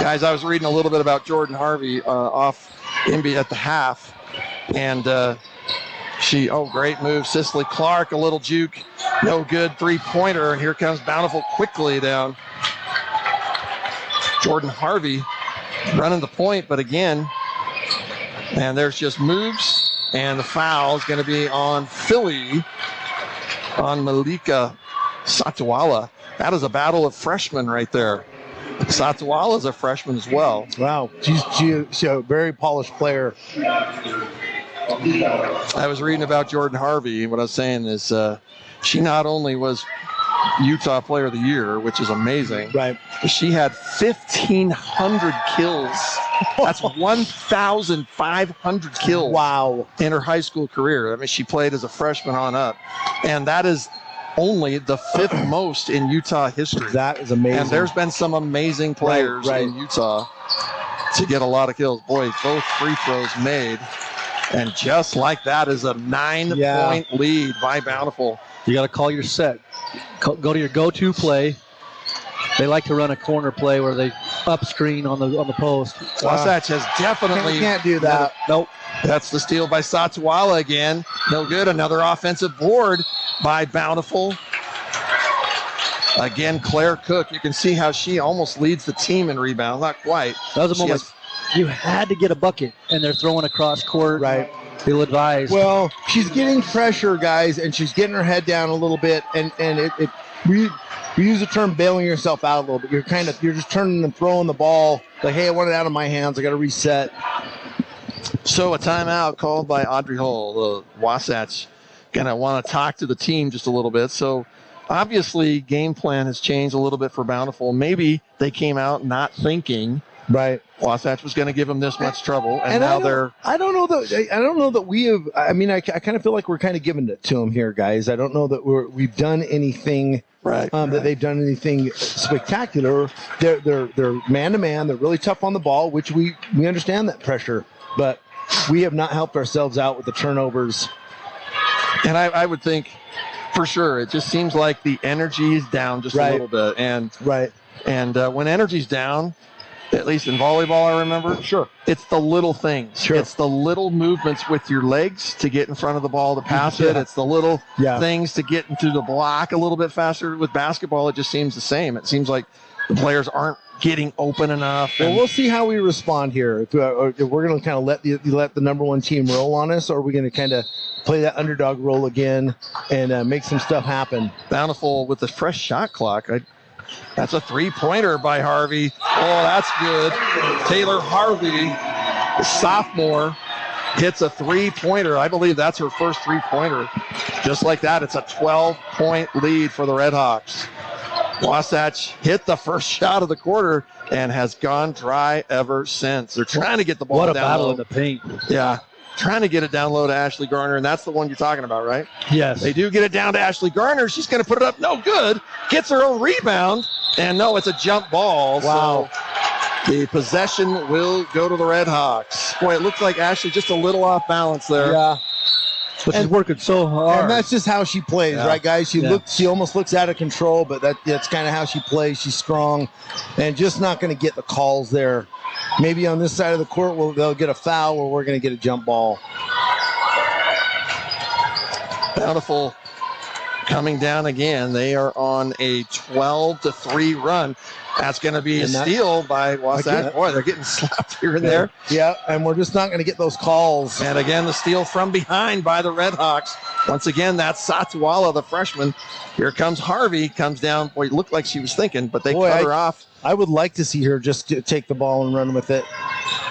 Guys, I was reading a little bit about Jordan Harvey off Inby at the half, and great move. Cicely Clark, a little juke, no good, three-pointer, and here comes Bountiful quickly down. Jordan Harvey running the point, but again, and there's just moves, and the foul is going to be on Philly, on Malika Satuala. That is a battle of freshmen right there. Satuala is a freshman as well. Wow, she's a very polished player. I was reading about Jordan Harvey, and what I was saying is she not only was Utah Player of the Year, which is amazing, right? But she had 1,500 kills. That's 1,500 kills. Wow! In her high school career. I mean, she played as a freshman on up, and that is only the fifth most in Utah history. That is amazing. And there's been some amazing players in Utah to get a lot of kills. Boy, both free throws made. And just like that is a 9-point lead by Bountiful. You got to call your set. Go to your go-to play. They like to run a corner play where they up screen on the post. Wasatch has definitely can't do that. Nope. That's the steal by Satuala again. No good. Another offensive board by Bountiful. Again, Claire Cook. You can see how she almost leads the team in rebounds. Not quite. That was a moment. You had to get a bucket, and they're throwing across court. Right. They'll advise. Well, she's getting pressure, guys, and she's getting her head down a little bit, and we use the term bailing yourself out a little bit. You're just turning and throwing the ball like, hey, I want it out of my hands. I got to reset. So a timeout called by Audrey Hull. The Wasatch going to want to talk to the team just a little bit. So obviously game plan has changed a little bit for Bountiful. Maybe they came out not thinking Wasatch was going to give them this much trouble, and And now they're. I don't know that we have. I mean, I kind of feel like we're kind of giving it to them here, guys. I don't know that we've done anything. That they've done anything spectacular. They're man to man. They're really tough on the ball, which we understand that pressure, but we have not helped ourselves out with the turnovers. And I would think, for sure, it just seems like the energy is down just a little bit, and when energy's down, at least in volleyball, I remember. Sure. It's the little things. Sure. It's the little movements with your legs to get in front of the ball to pass it. It's the little things to get into the block a little bit faster. With basketball, it just seems the same. It seems like the players aren't getting open enough. Well, we'll see how we respond here. If we're going to kind of let the number one team roll on us, or are we going to kind of play that underdog role again and make some stuff happen? Bountiful with the fresh shot clock. That's a three-pointer by Harvey. Oh, that's good. Taylor Harvey, the sophomore, hits a three-pointer. I believe that's her first three-pointer. Just like that, it's a 12-point lead for the Red Hawks. Wasatch hit the first shot of the quarter and has gone dry ever since. They're trying to get the ball down. What a battle low. in the paint. Yeah. Trying to get it down low to Ashley Garner, and that's the one you're talking about, right? Yes. They do get it down to Ashley Garner. She's going to put it up. No good. Gets her own rebound, and no, it's a jump ball. Wow. So the possession will go to the Red Hawks. Boy, it looks like Ashley just a little off balance there. Yeah. But she's working so hard. And that's just how she plays, right, guys? She almost looks out of control, but that's kind of how she plays. She's strong and just not going to get the calls there. Maybe on this side of the court, they'll get a foul or we're going to get a jump ball. Bountiful coming down again. They are on a 12-3 run. That's going to be a steal by Wasatch. Boy, they're getting slapped here and there. Yeah, and we're just not going to get those calls. And again, the steal from behind by the Red Hawks. Once again, that's Satuala, the freshman. Here comes Harvey, comes down. Boy, it looked like she was thinking, but they cut her off. I would like to see her just take the ball and run with it.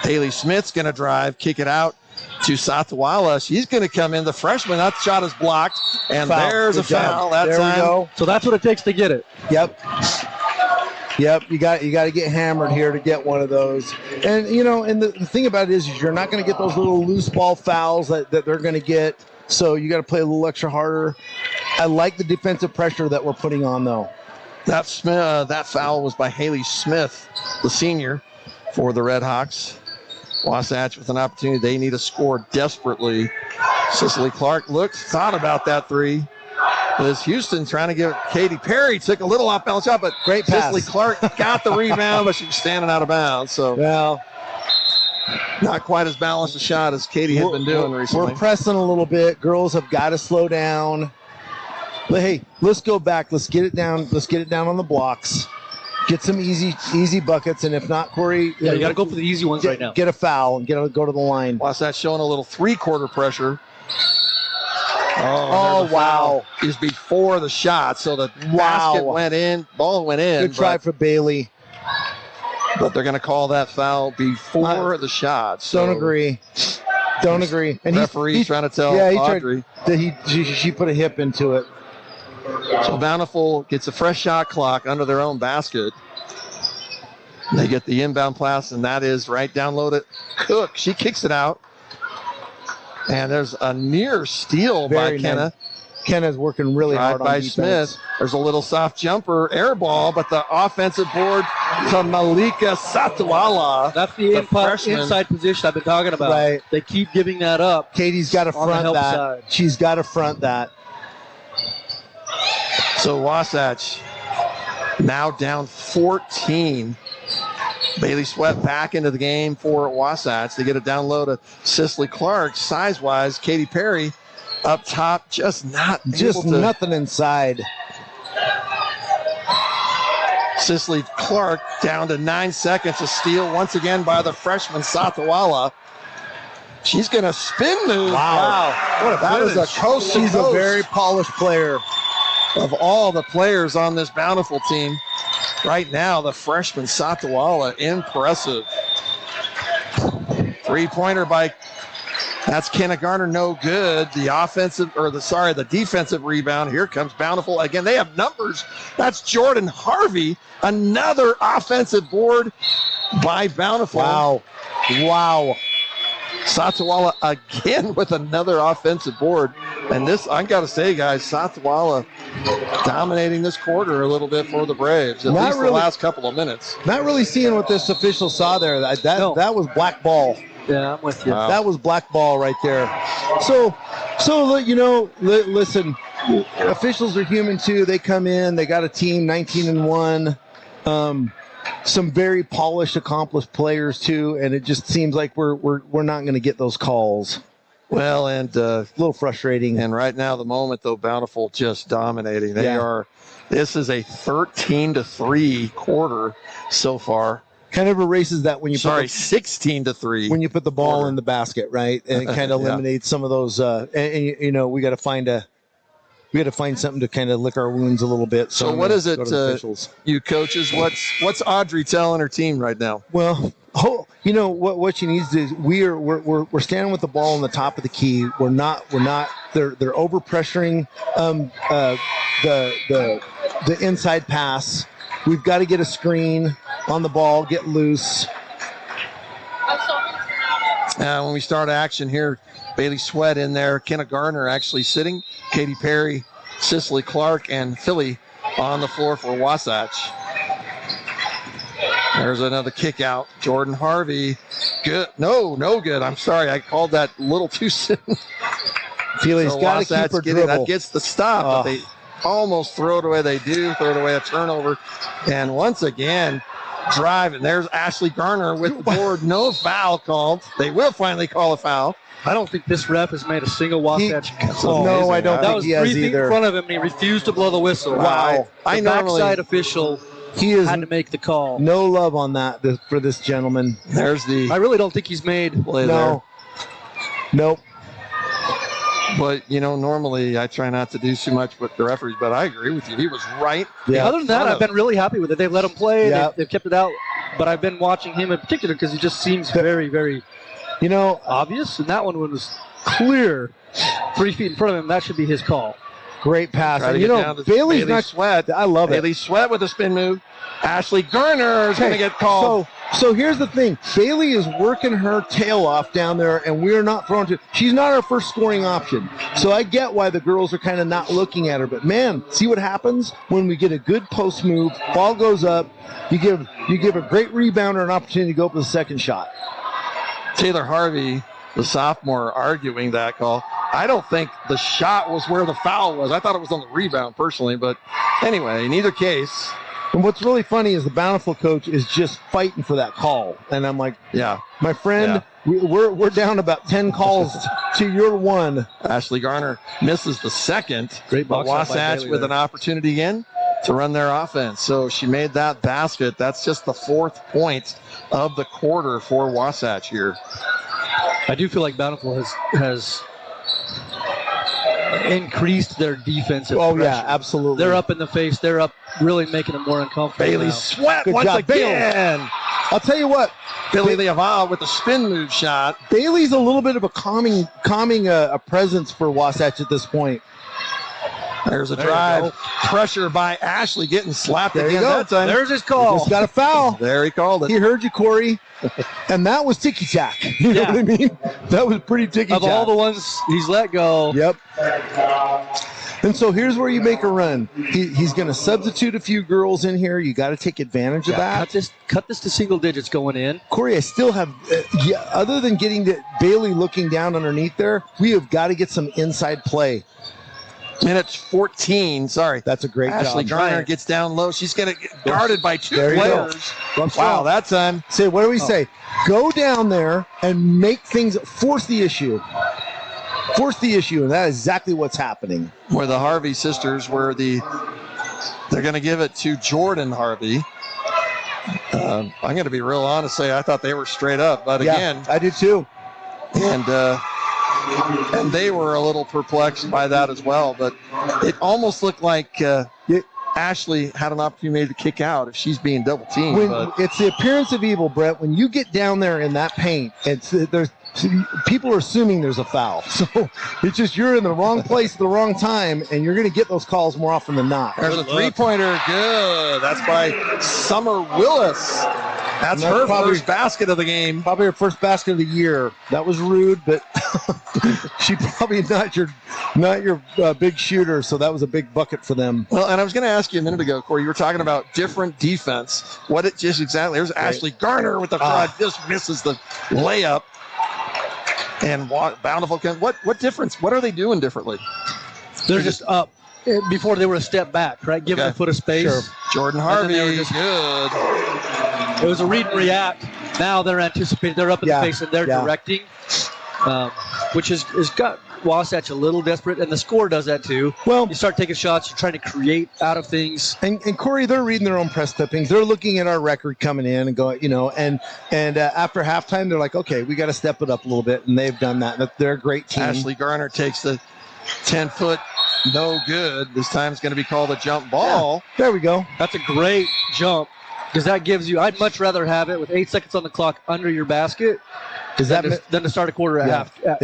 Haley Smith's going to drive, kick it out to Satuala. She's going to come in. The freshman, that shot is blocked, and there's a foul. That time. We go. So that's what it takes to get it. Yep. You got to get hammered here to get one of those. And and the thing about it is you're not going to get those little loose ball fouls that they're going to get. So you got to play a little extra harder. I like the defensive pressure that we're putting on though. That foul was by Haley Smith, the senior, for the Red Hawks. Wasatch with an opportunity. They need a score desperately. Cicely Clark thought about that three. Liz Houston trying to give Katy Perry, took a little off balance shot, but great pass. Cicely Clark got the rebound, but she was standing out of bounds. So not quite as balanced a shot as Katy had been doing recently. We're pressing a little bit. Girls have got to slow down. But hey, let's go back. Let's get it down. Let's get it down on the blocks. Get some easy buckets, and if not, Corey, you got to go for the easy ones right now. Get a foul and go to the line. Wasatch showing a little three-quarter pressure. Oh wow! Is before the shot, so the basket went in, ball went in. Good try for Bailey, but they're going to call that foul before the shot. So don't agree. And referee's trying to tell Audrey that she put a hip into it. So Bountiful gets a fresh shot clock under their own basket. They get the inbound pass, and that is right down low to Cook. She kicks it out. And there's a near steal by Kenna. Nice. Kenna's working really hard on defense. Smith. There's a little soft jumper, air ball, but the offensive board to Malika Satuala. That's the inside position I've been talking about. Right. They keep giving that up. Katie's got to front that. Side. She's got to front that. So Wasatch now down 14. Bailey Sweat back into the game for Wasatch. They get it down low to Cicely Clark. Size-wise, Katy Perry up top, just nothing inside. Cicely Clark down to 9 seconds. A steal once again by the freshman Satuala. She's going to spin move. Wow. What that is a coast to She's coast. a very polished player. Of all the players on this Bountiful team, right now, the freshman Satuala, impressive. Three-pointer by, that's Kenna Garner, no good. The defensive rebound. Here comes Bountiful. Again, they have numbers. That's Jordan Harvey, another offensive board. by Bountiful. Wow. Satsawala again with another offensive board. And this, I got to say, guys, Satsawala dominating this quarter a little bit for the Braves, at least the last couple of minutes. Not really seeing what this official saw there. That was black ball. Yeah, I'm with you. Wow. That was black ball right there. So listen, officials are human too. They come in, they got a team 19-1. Some very polished, accomplished players too, and it just seems like we're not going to get those calls. Well, and a little frustrating. And right now, the moment though, Bountiful just dominating. They are. This is a 13-3 quarter so far. Kind of erases that when you 16-3 when you put the ball in the basket, right? And it kind of eliminates some of those. We got to find something to kind of lick our wounds a little bit. So what is it, you coaches? What's Audrey telling her team right now? Well, what she needs to do is we're standing with the ball on the top of the key. We're not. They're over pressuring the inside pass. We've got to get a screen on the ball, get loose. When we start action here, Bailey Sweat in there, Kenna Garner actually sitting, Katy Perry, Cicely Clark, and Philly on the floor for Wasatch. There's another kick out. Jordan Harvey. Good. No good. I'm sorry. I called that a little too soon. Philly's got to keep her dribble. That gets the stop, but they almost throw it away. They do throw it away, a turnover. And once again, drive. And there's Ashley Garner with the board. No foul called. They will finally call a foul. I don't think this ref has made a single Wasatch call. No, I don't think he has either. That was 3 feet in front of him, and he refused to blow the whistle. Wow. The backside official had to make the call. No love on that for this gentleman. I really don't think he's made play there. Nope. But, normally I try not to do too much with the referees, but I agree with you. He was right. Yeah. Other than that, I've been really happy with it. They've let him play. They've kept it out. But I've been watching him in particular because he just seems very, very obvious. And that one was clear 3 feet in front of him. That should be his call. Great pass. Bailey Sweat. I love it. Bailey Sweat with a spin move. Ashley Garner is going to get called. So here's the thing. Bailey is working her tail off down there, and we're not throwing to. She's not our first scoring option. So I get why the girls are kind of not looking at her. But man, see what happens when we get a good post move. Ball goes up. You give a great rebounder an opportunity to go up with a second shot. Taylor Harvey, the sophomore, arguing that call. I don't think the shot was where the foul was. I thought it was on the rebound personally. But anyway, in either case. And what's really funny is the Bountiful coach is just fighting for that call. And I'm like, my friend, we're down about 10 calls to your one. Ashley Garner misses the second. Great box. Wasatch with an opportunity again to run their offense. So she made that basket. That's just the 4th point of the quarter for Wasatch here. I do feel like Bountiful has increased their defensive pressure. Yeah, absolutely. They're up in the face. They're up, really making them more uncomfortable. Braylee Sweat once again. I'll tell you what. Billy Leaval with the spin move shot. Bailey's a little bit of a calming presence for Wasatch at this point. There's a drive. Pressure by Ashley getting slapped again that time. There's his call. Just got a foul. There he called it. He heard you, Corey. And that was ticky-tack. You know what I mean? That was pretty ticky-tack. Of all the ones he's let go. Yep. And so here's where you make a run. He's going to substitute a few girls in here. You got to take advantage of that. Cut this to single digits going in. Corey, I still have, other than getting Bailey looking down underneath there, we have got to get some inside play. Minutes 14. Sorry. That's a great job. Ashley Garner gets down low. She's going to get guarded by 2 players. Wow, that time. Say, what do we say? Go down there and make things, force the issue. Force the issue, and that is exactly what's happening. Where the Harvey sisters they're going to give it to Jordan Harvey. I'm going to be real honest, say I thought they were straight up, but again. I did too. And they were a little perplexed by that as well. But it almost looked like Ashley had an opportunity to kick out if she's being double teamed. It's the appearance of evil, Brett. When you get down there in that paint, people are assuming there's a foul. So it's just you're in the wrong place at the wrong time, and you're going to get those calls more often than not. There's a 3-pointer. Good. That's by Summer Willis. That's And her probably- first basket of the game. Probably her first basket of the year. That was rude, but she probably not your big shooter, so that was a big bucket for them. Well, and I was going to ask you a minute ago, Corey, you were talking about different defense. What it just exactly, there's Ashley Garner with the crowd, just misses the layup. And Bountiful, what difference? What are they doing differently? They're just up. Before they were a step back, right? Giving a foot of space. Sure. Jordan Harvey, they were just- good. It was a read and react. Now they're anticipating. They're up in the face and they're directing, which has got Wasatch a little desperate, and the score does that too. Well, you start taking shots, you're trying to create out of things. And Corey, they're reading their own press clippings. They're looking at our record coming in and going, and after halftime, they're like, okay, we got to step it up a little bit, and they've done that. They're a great team. Ashley Garner takes the 10-foot, no good. This time it's going to be called a jump ball. Yeah, there we go. That's a great jump because that gives you. I'd much rather have it with 8 seconds on the clock under your basket. Than to start a quarter at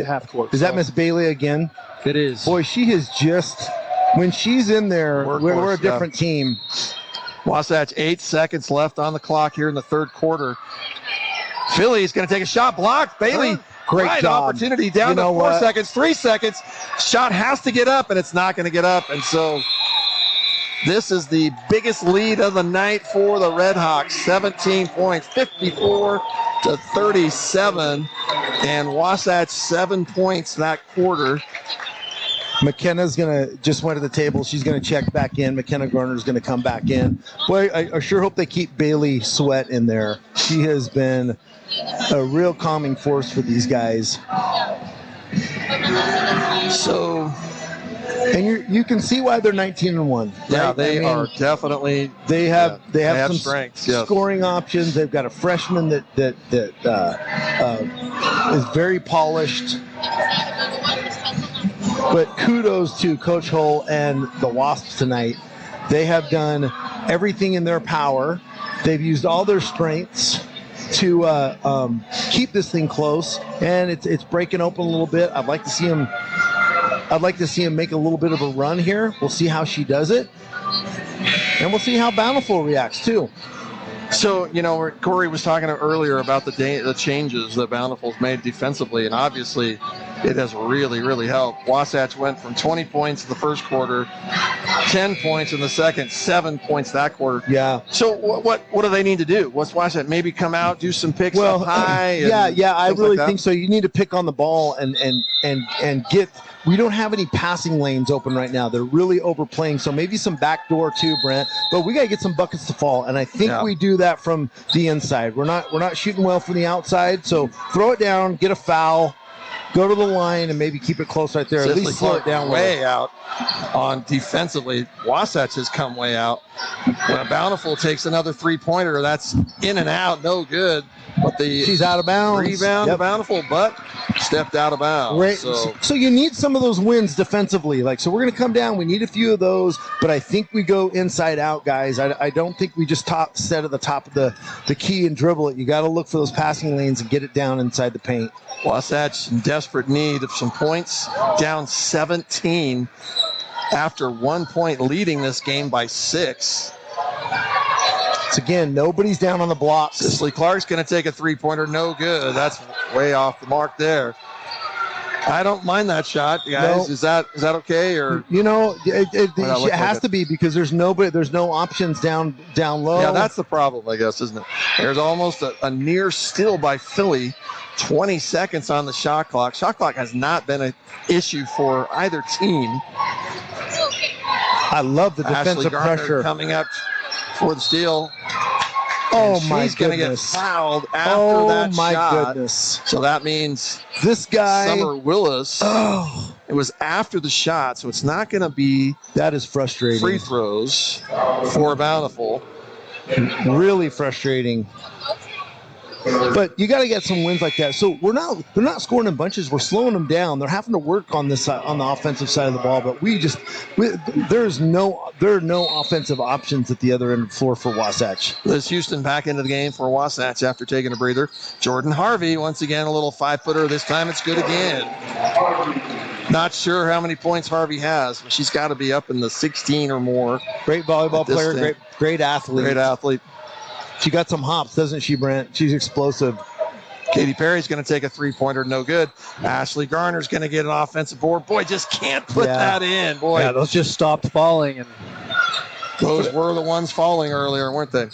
half court. Is that Miss Bailey again? It is. Boy, she is just when she's in there. We're a different team. Wasatch 8 seconds left on the clock here in the third quarter. Philly's going to take a shot blocked. Bailey. Great job. Opportunity down to 4 seconds, 3 seconds. Shot has to get up, and it's not going to get up. And so this is the biggest lead of the night for the Red Hawks. 17 points, 54-37. And Wasatch 7 points that quarter. McKenna's just went to the table. She's going to check back in. McKenna Garner's going to come back in. Boy, I sure hope they keep Bailey Sweat in there. She has been a real calming force for these guys. So, and you can see why they're 19-1. Yeah, right? they are definitely. They have some strengths, scoring options. They've got a freshman that is very polished. But kudos to Coach Hull and the Wasps tonight. They have done everything in their power. They've used all their strengths to keep this thing close, and it's breaking open a little bit. I'd like to see him make a little bit of a run here. We'll see how she does it, and we'll see how Bountiful reacts too. So, Corey was talking earlier about the changes that Bountiful's made defensively, and obviously it has really, really helped. Wasatch went from 20 points in the first quarter, 10 points in the second, 7 points that quarter. Yeah. So what do they need to do? What's Wasatch? Maybe come out, do some picks up high? I really think so. You need to pick on the ball and get – we don't have any passing lanes open right now. They're really overplaying. So maybe some backdoor too, Brent. But we got to get some buckets to fall, and I think we do that from the inside. We're not shooting well from the outside. So throw it down, get a foul, go to the line, and maybe keep it close right there. At least slow it down way out on defensively. Wasatch has come way out. When Bountiful takes another three-pointer, that's in and out, no good. But she's out of bounds. Rebound to Bountiful, but stepped out of bounds. Right. So you need some of those wins defensively. So we're going to come down. We need a few of those, but I think we go inside out, guys. I don't think we just set at the top of the key and dribble it. You got to look for those passing lanes and get it down inside the paint. Wasatch in desperate need of some points, down 17 after 1 point, leading this game by 6. Again, nobody's down on the block. Cicely Clark's going to take a three-pointer. No good. That's way off the mark there. I don't mind that shot, guys. No. Is that okay? Or it has to be because there's no options down low. Yeah, that's the problem, I guess, isn't it? There's almost a near steal by Philly. 20 seconds on the shot clock. Shot clock has not been an issue for either team. I love the defensive pressure coming up for the steal. Oh, my goodness. She's going to get fouled after that shot. Oh, my goodness. So that means this guy, Summer Willis, it was after the shot, so it's not going to be that is frustrating. Free throws for Bountiful. Really frustrating. But you got to get some wins like that. So they're not scoring in bunches. We're slowing them down. They're having to work on this on the offensive side of the ball. But there are no offensive options at the other end of the floor for Wasatch. Liz Houston back into the game for Wasatch after taking a breather. Jordan Harvey once again a little 5-footer. This time it's good again. Not sure how many points Harvey has, but she's got to be up in the 16 or more. Great volleyball player. Great athlete. Great athlete. She got some hops, doesn't she, Brent? She's explosive. Katy Perry's going to take a three-pointer, no good. Ashley Garner's going to get an offensive board. Boy, just can't put that in. Boy, Yeah, those just stopped falling. And those were the ones falling earlier, weren't they?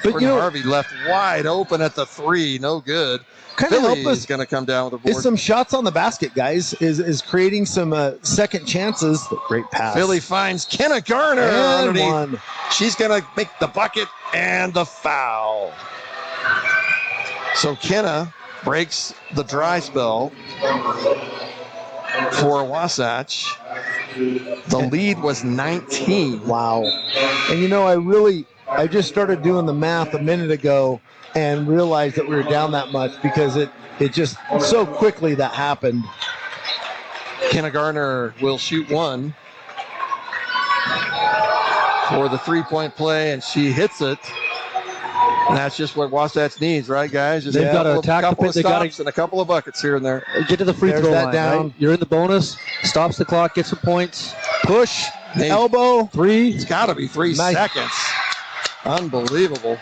But Jordan Harvey left wide open at the three, no good. Kind of help Philly us is going to come down with a board. is some shots on the basket, guys. Is creating some second chances. Great pass. Philly finds Kenna Garner and underneath. one. She's going to make the bucket and the foul. So Kenna breaks the dry spell for Wasatch. The lead was 19. Wow. And you know, I just started doing the math a minute ago and realized that we were down that much because it just so quickly that happened. Kenna Garner will shoot one for the three-point play, and she hits it. And that's just what Wasatch needs, right, guys? Just They've got to attack the couple pin. of They got stops and a couple of buckets here and there. get to the free There's throw that line. down. Right? You're in the bonus. Stops the clock. Get some points. Push. Hey, Elbow. Three. It's got to be 3 Nice. seconds. Unbelievable.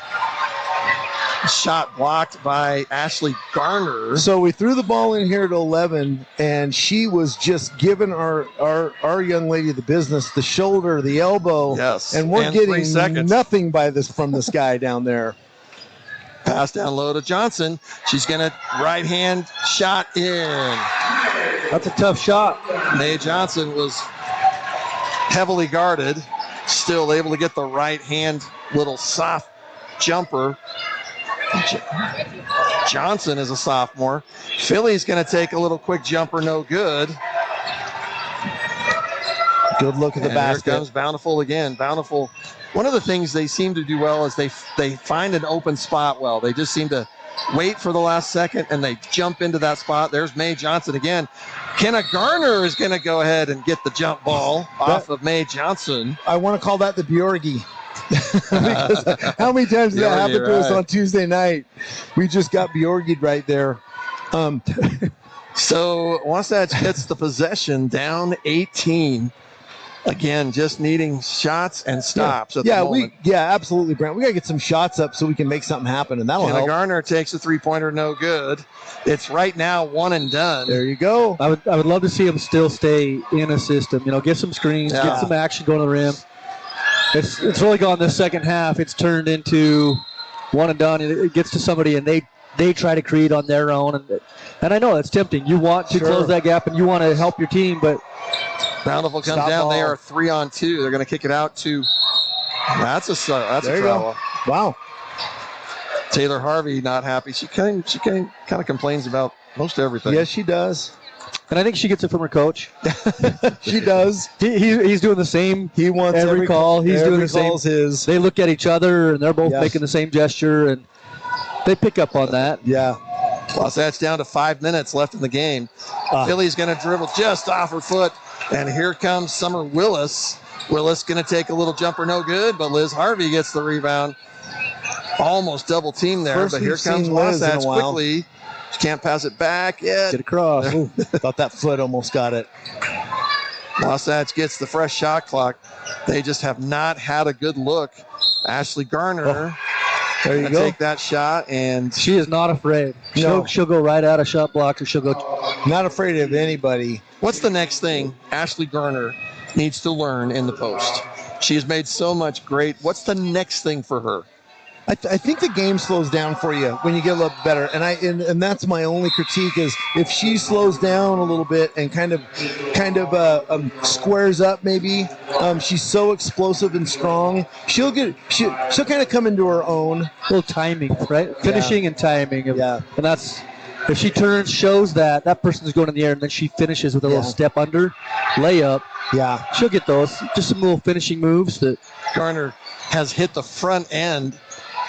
Shot blocked by Ashley Garner. So we threw the ball in here to 11, and she was just giving our young lady the business, the shoulder, the elbow. Yes. And we're 3 getting seconds. nothing from this guy down there. Pass down low to Johnson. She's going to right-hand shot in. That's a tough shot. Mae Johnson was heavily guarded, still able to get the right-hand little soft jumper. Johnson is a sophomore. Philly's going to take a little quick jumper, no good. Good look at the And basket. Here comes Bountiful again. Bountiful, one of the things they seem to do well is they find an open spot well. They just seem to wait for the last second, and they jump into that spot. There's Mae Johnson again. Kenna Garner is going to go ahead and get the jump ball off of Mae Johnson. I want to call that the Bjorgi. Because how many times did that Bjorgi, happen to us right. on Tuesday night? We just got Bjorgi'd right there. So Wasatch gets the possession down 18. Again, just needing shots and stops at the moment. Absolutely, Brent. We got to get some shots up so we can make something happen, and that'll Kenna help. Garner takes a three-pointer, no good. It's right now one and done. There you go. I would love to see him still stay in a system. You know, get some screens, get some action going to the rim. It's really gone this second half. It's turned into one and done. It gets to somebody, and they try to create on their own. And I know that's tempting. You want to close that gap, and you want to help your team, but Bountiful comes Stop down. ball. They are 3-on-2. They're going to kick it out to. That's a There you travel. go. Wow. Taylor Harvey not happy. She kind of complains about most everything. Yes, she does. and I think she gets it from her coach. She does. He's doing the same. He wants every call. He's doing the same. call's his. They look at each other, and they're both Yes. making the same gesture, and they pick up on that. Yeah. Wasatch down to 5 minutes left in the game. Philly's going to dribble just off her foot, and here comes Summer Willis. Willis going to take a little jumper, no good, but Liz Harvey gets the rebound. Almost double team there, First but here we've comes seen Liz in a Wasatch while. quickly. She can't pass it back yet. Get across. Ooh, thought that foot almost got it. Wasatch gets the fresh shot clock. They just have not had a good look. Ashley Garner There you gonna go. take that shot, and She is not afraid. No. She'll go right out of shot block, or she'll go. Not afraid of anybody. what's the next thing Ashley Garner needs to learn in the post? She has made so much great. What's the next thing for her? I think the game slows down for you when you get a little better, and that's my only critique is if she slows down a little bit and kind of squares up maybe. She's so explosive and strong. She'll kind of come into her own. A little timing, right? Finishing and timing. Yeah. And that's, if she turns, shows that person's going in the air, and then she finishes with a little step under, layup. Yeah. She'll get those. Just some little finishing moves that. Garner has hit the front end.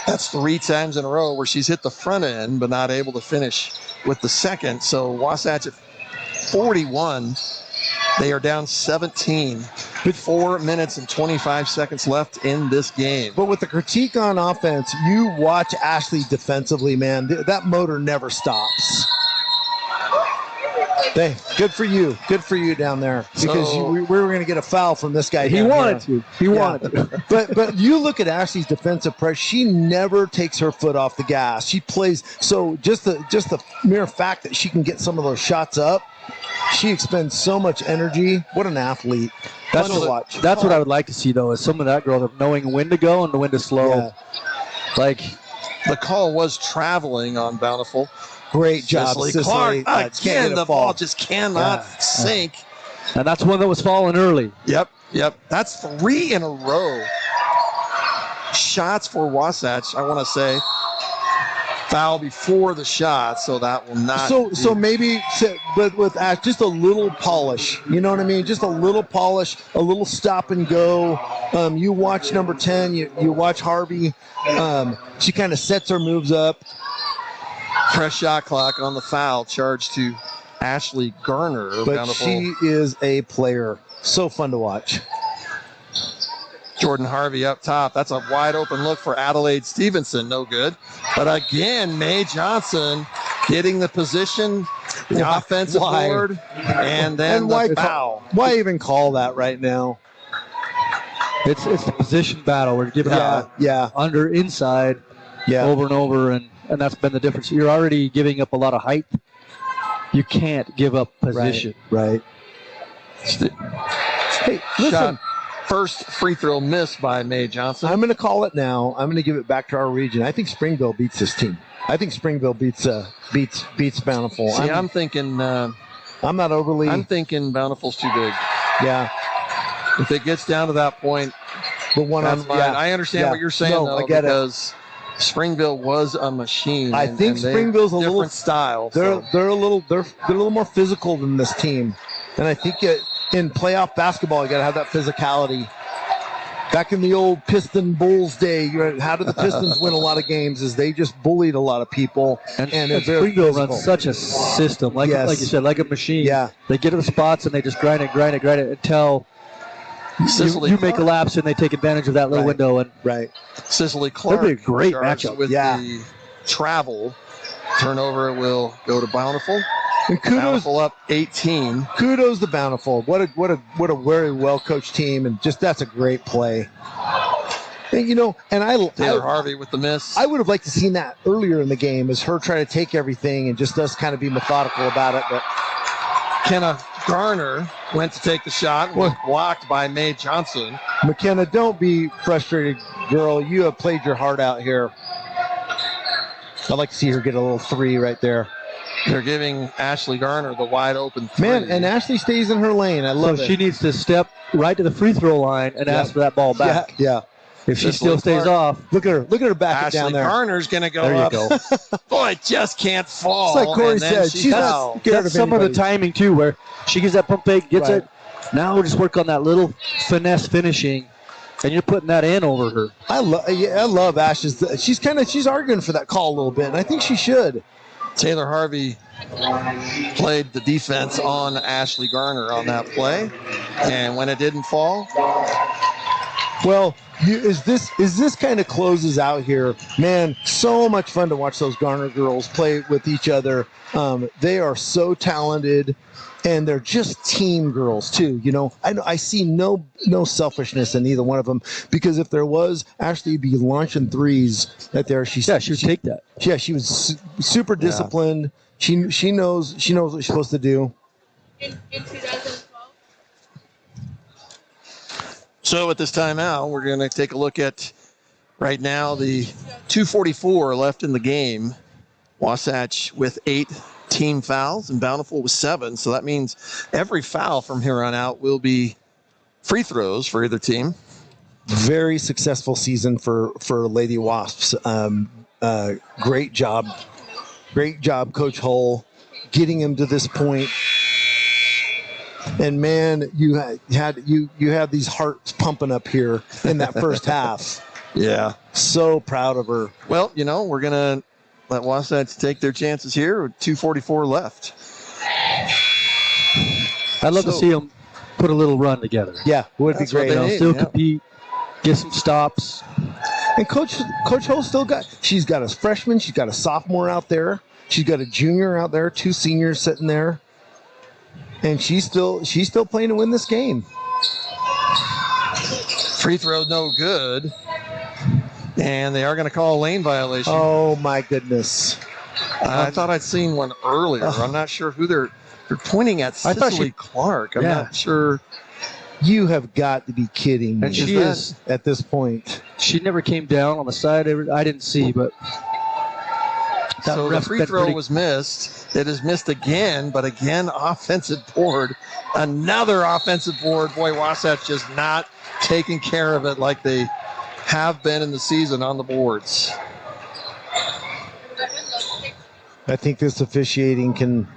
That's 3 times in a row where she's hit the front end but not able to finish with the second. So Wasatch at 41. They are down 17 with 4 minutes and 25 seconds left in this game. But with the critique on offense, you watch Ashley defensively, man. That motor never stops. Good for you. Good for you down there. Because we were going to get a foul from this guy. He wanted to. He wanted to. But you look at Ashley's defensive press. She never takes her foot off the gas. She plays. So just the mere fact that she can get some of those shots up, she expends so much energy. What an athlete. That's Fun to watch. That's what I would like to see, though, is some of that girl of knowing when to go and when to slow. Yeah. Like, the call was traveling on Bountiful. Great job, Cicely Clark. Again, the ball just cannot sink. And that's one that was falling early. Yep. That's 3 in a row. Shots for Wasatch, I want to say. Foul before the shot, so that will not. So maybe, but with just a little polish. You know what I mean? Just a little polish, a little stop and go. You watch number 10. You watch Harvey. She kind of sets her moves up. Fresh shot clock on the foul charged to Ashley Garner. But Bountiful. she is a player. So fun to watch. Jordan Harvey up top. That's a wide open look for Adelaide Stevenson. No good. But again, Mae Johnson getting the position, the offensive board, and then the foul. Why even call that right now? It's the position battle. We're giving under, inside, over and over, and that's been the difference. You're already giving up a lot of height. You can't give up position. Right. Hey, listen. First free throw missed by Mae Johnson. I'm going to call it now. I'm going to give it back to our region. I think Springville beats this team. I think Springville beats Bountiful. See, I'm thinking. I'm not overly. I'm thinking Bountiful's too big. Yeah. If it gets down to that point, that's fine. I understand what you're saying, though, I get because Springville was a machine. I think Springville's a little different style. They're a little more physical than this team, and I think in playoff basketball, you got to have that physicality. Back in the old Piston Bulls day, how did the Pistons win a lot of games? Is they just bullied a lot of people. And Springville runs such a system, like you said, like a machine. Yeah. They get to the spots and they just grind it until you make a lapse and they take advantage of that little window. And Cicely Clark. That'd be a great matchup with the travel. Turnover will go to Bountiful. And kudos, Bountiful up 18. Kudos to Bountiful. What a very well coached team, and just that's a great play. And, Taylor Harvey with the miss. I would have liked to seen that earlier in the game, as her try to take everything and just us kind of be methodical about it. But Kenna Garner went to take the shot, was blocked by Mae Johnson. McKenna, don't be frustrated, girl. You have played your heart out here. I'd like to see her get a little 3 right there. They're giving Ashley Garner the wide open 3. Man, and Ashley stays in her lane. I love it. So she needs to step right to the free throw line and ask for that ball back. Yeah. If she still stays off. Look at her back down there. Ashley Garner's going to go there up. You go. Boy, it just can't fall. It's like Corey said. She's not scared That's some of the timing, too, where she gets that pump fake, gets it. Now we'll just work on that little finesse finishing. And you're putting that in over her. I love Ash's. She's arguing for that call a little bit, and I think she should. Taylor Harvey played the defense on Ashley Garner on that play, and when it didn't fall, well, as this kind of closes out here, man, so much fun to watch those Garner girls play with each other. They are so talented. And they're just team girls too, I see no selfishness in either one of them, because if there was, Ashley would be launching threes right there. She would take that. Yeah, she was super disciplined. Yeah. She knows what she's supposed to do. In 2012. So at this timeout, we're going to take a look at right now the 2:44 left in the game. Wasatch with 8 team fouls and Bountiful with 7. So that means every foul from here on out will be free throws for either team. Very successful season for Lady Wasps. Great job, Coach Hull, getting him to this point. And man, you had these hearts pumping up here in that first half. Yeah, so proud of her. Well, we're gonna let Wasatch take their chances here with 2:44 left. I'd love to see them put a little run together. Yeah, would be great. Still compete, get some stops. And Coach Hull she's got a freshman, she's got a sophomore out there, she's got a junior out there, 2 seniors sitting there. and she's still playing to win this game. Free throw, no good. And they are going to call a lane violation. Oh my goodness! I thought I'd seen one earlier. I'm not sure who they're pointing at. I thought Cicely Clark. I'm not sure. You have got to be kidding me. And she is at this point. She never came down on the side. I didn't see, but so the free throw was missed. It is missed again, but again, offensive board. Another offensive board. Boy, Wasatch just not taking care of it like they have been in the season on the boards. I think this officiating can.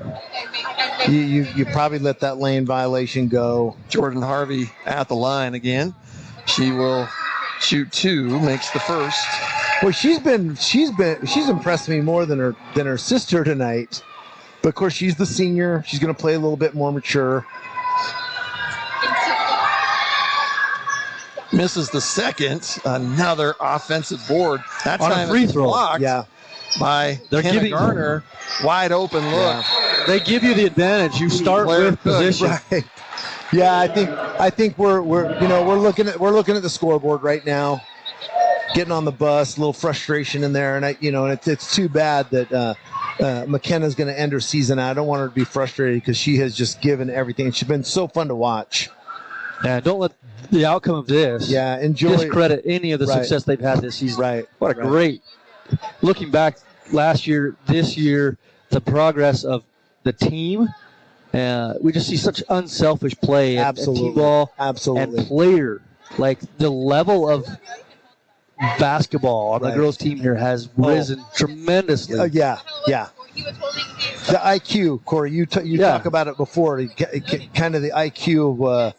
You probably let that lane violation go. Jordan Harvey at the line again. She will shoot 2, makes the first. Well, she's impressed me more than her sister tonight. But of course, she's the senior. She's going to play a little bit more mature. Misses the second. Another offensive board. That on time a free it's throw. blocked by Kenna Garner. Wide open look. Yeah. They give you the advantage. You start with position. Right. Yeah, I think we're looking at the scoreboard right now, getting on the bus. A little frustration in there, and it's too bad that McKenna's going to end her season. I don't want her to be frustrated because she has just given everything. She's been so fun to watch. Yeah, don't let the outcome of this discredit any of the success they've had this season. Right. What a great, looking back last year, this year, the progress of the team. We just see such unselfish play and team ball and player. Like the level of basketball on the girls' team here has risen tremendously. Yeah. The IQ, Corey, you talk about it before. Kind of the IQ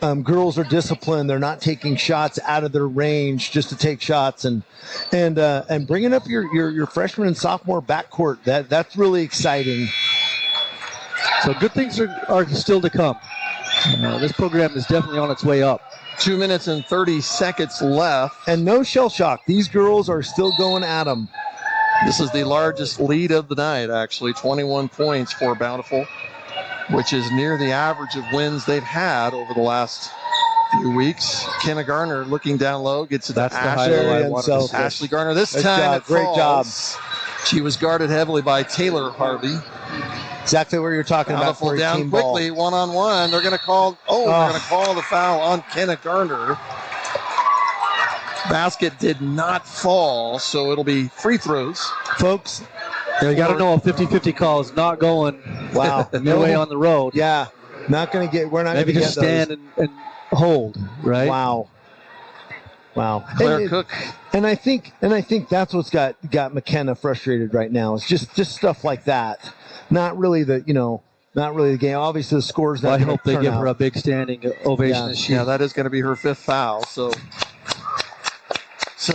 of girls are disciplined. They're not taking shots out of their range just to take shots, and bringing up your freshman and sophomore backcourt. That's really exciting. So good things are still to come. This program is definitely on its way up. 2 minutes and 30 seconds left. And no shell shock. These girls are still going at them. This is the largest lead of the night, actually. 21 points for Bountiful, which is near the average of wins they've had over the last few weeks. Kenna Garner looking down low, gets it to Ashley. Ashley Garner this time. Great job. She was guarded heavily by Taylor Harvey. Exactly what you're talking about. For down team quickly, ball. 1-on-1. They're going to call. They're going to call the foul on Kenna Garner. Basket did not fall, so it'll be free throws, folks. You got to know a 50-50 call is not going. Wow, no way on the road. Yeah, not going to get. We're not going to maybe get just stand and hold. Right. Wow. Claire Cook. And I think that's what's got McKenna frustrated right now. It's just stuff like that. Not really the game. Obviously the score's not. I hope they give her a big standing ovation. Yeah, that is going to be her 5th foul. So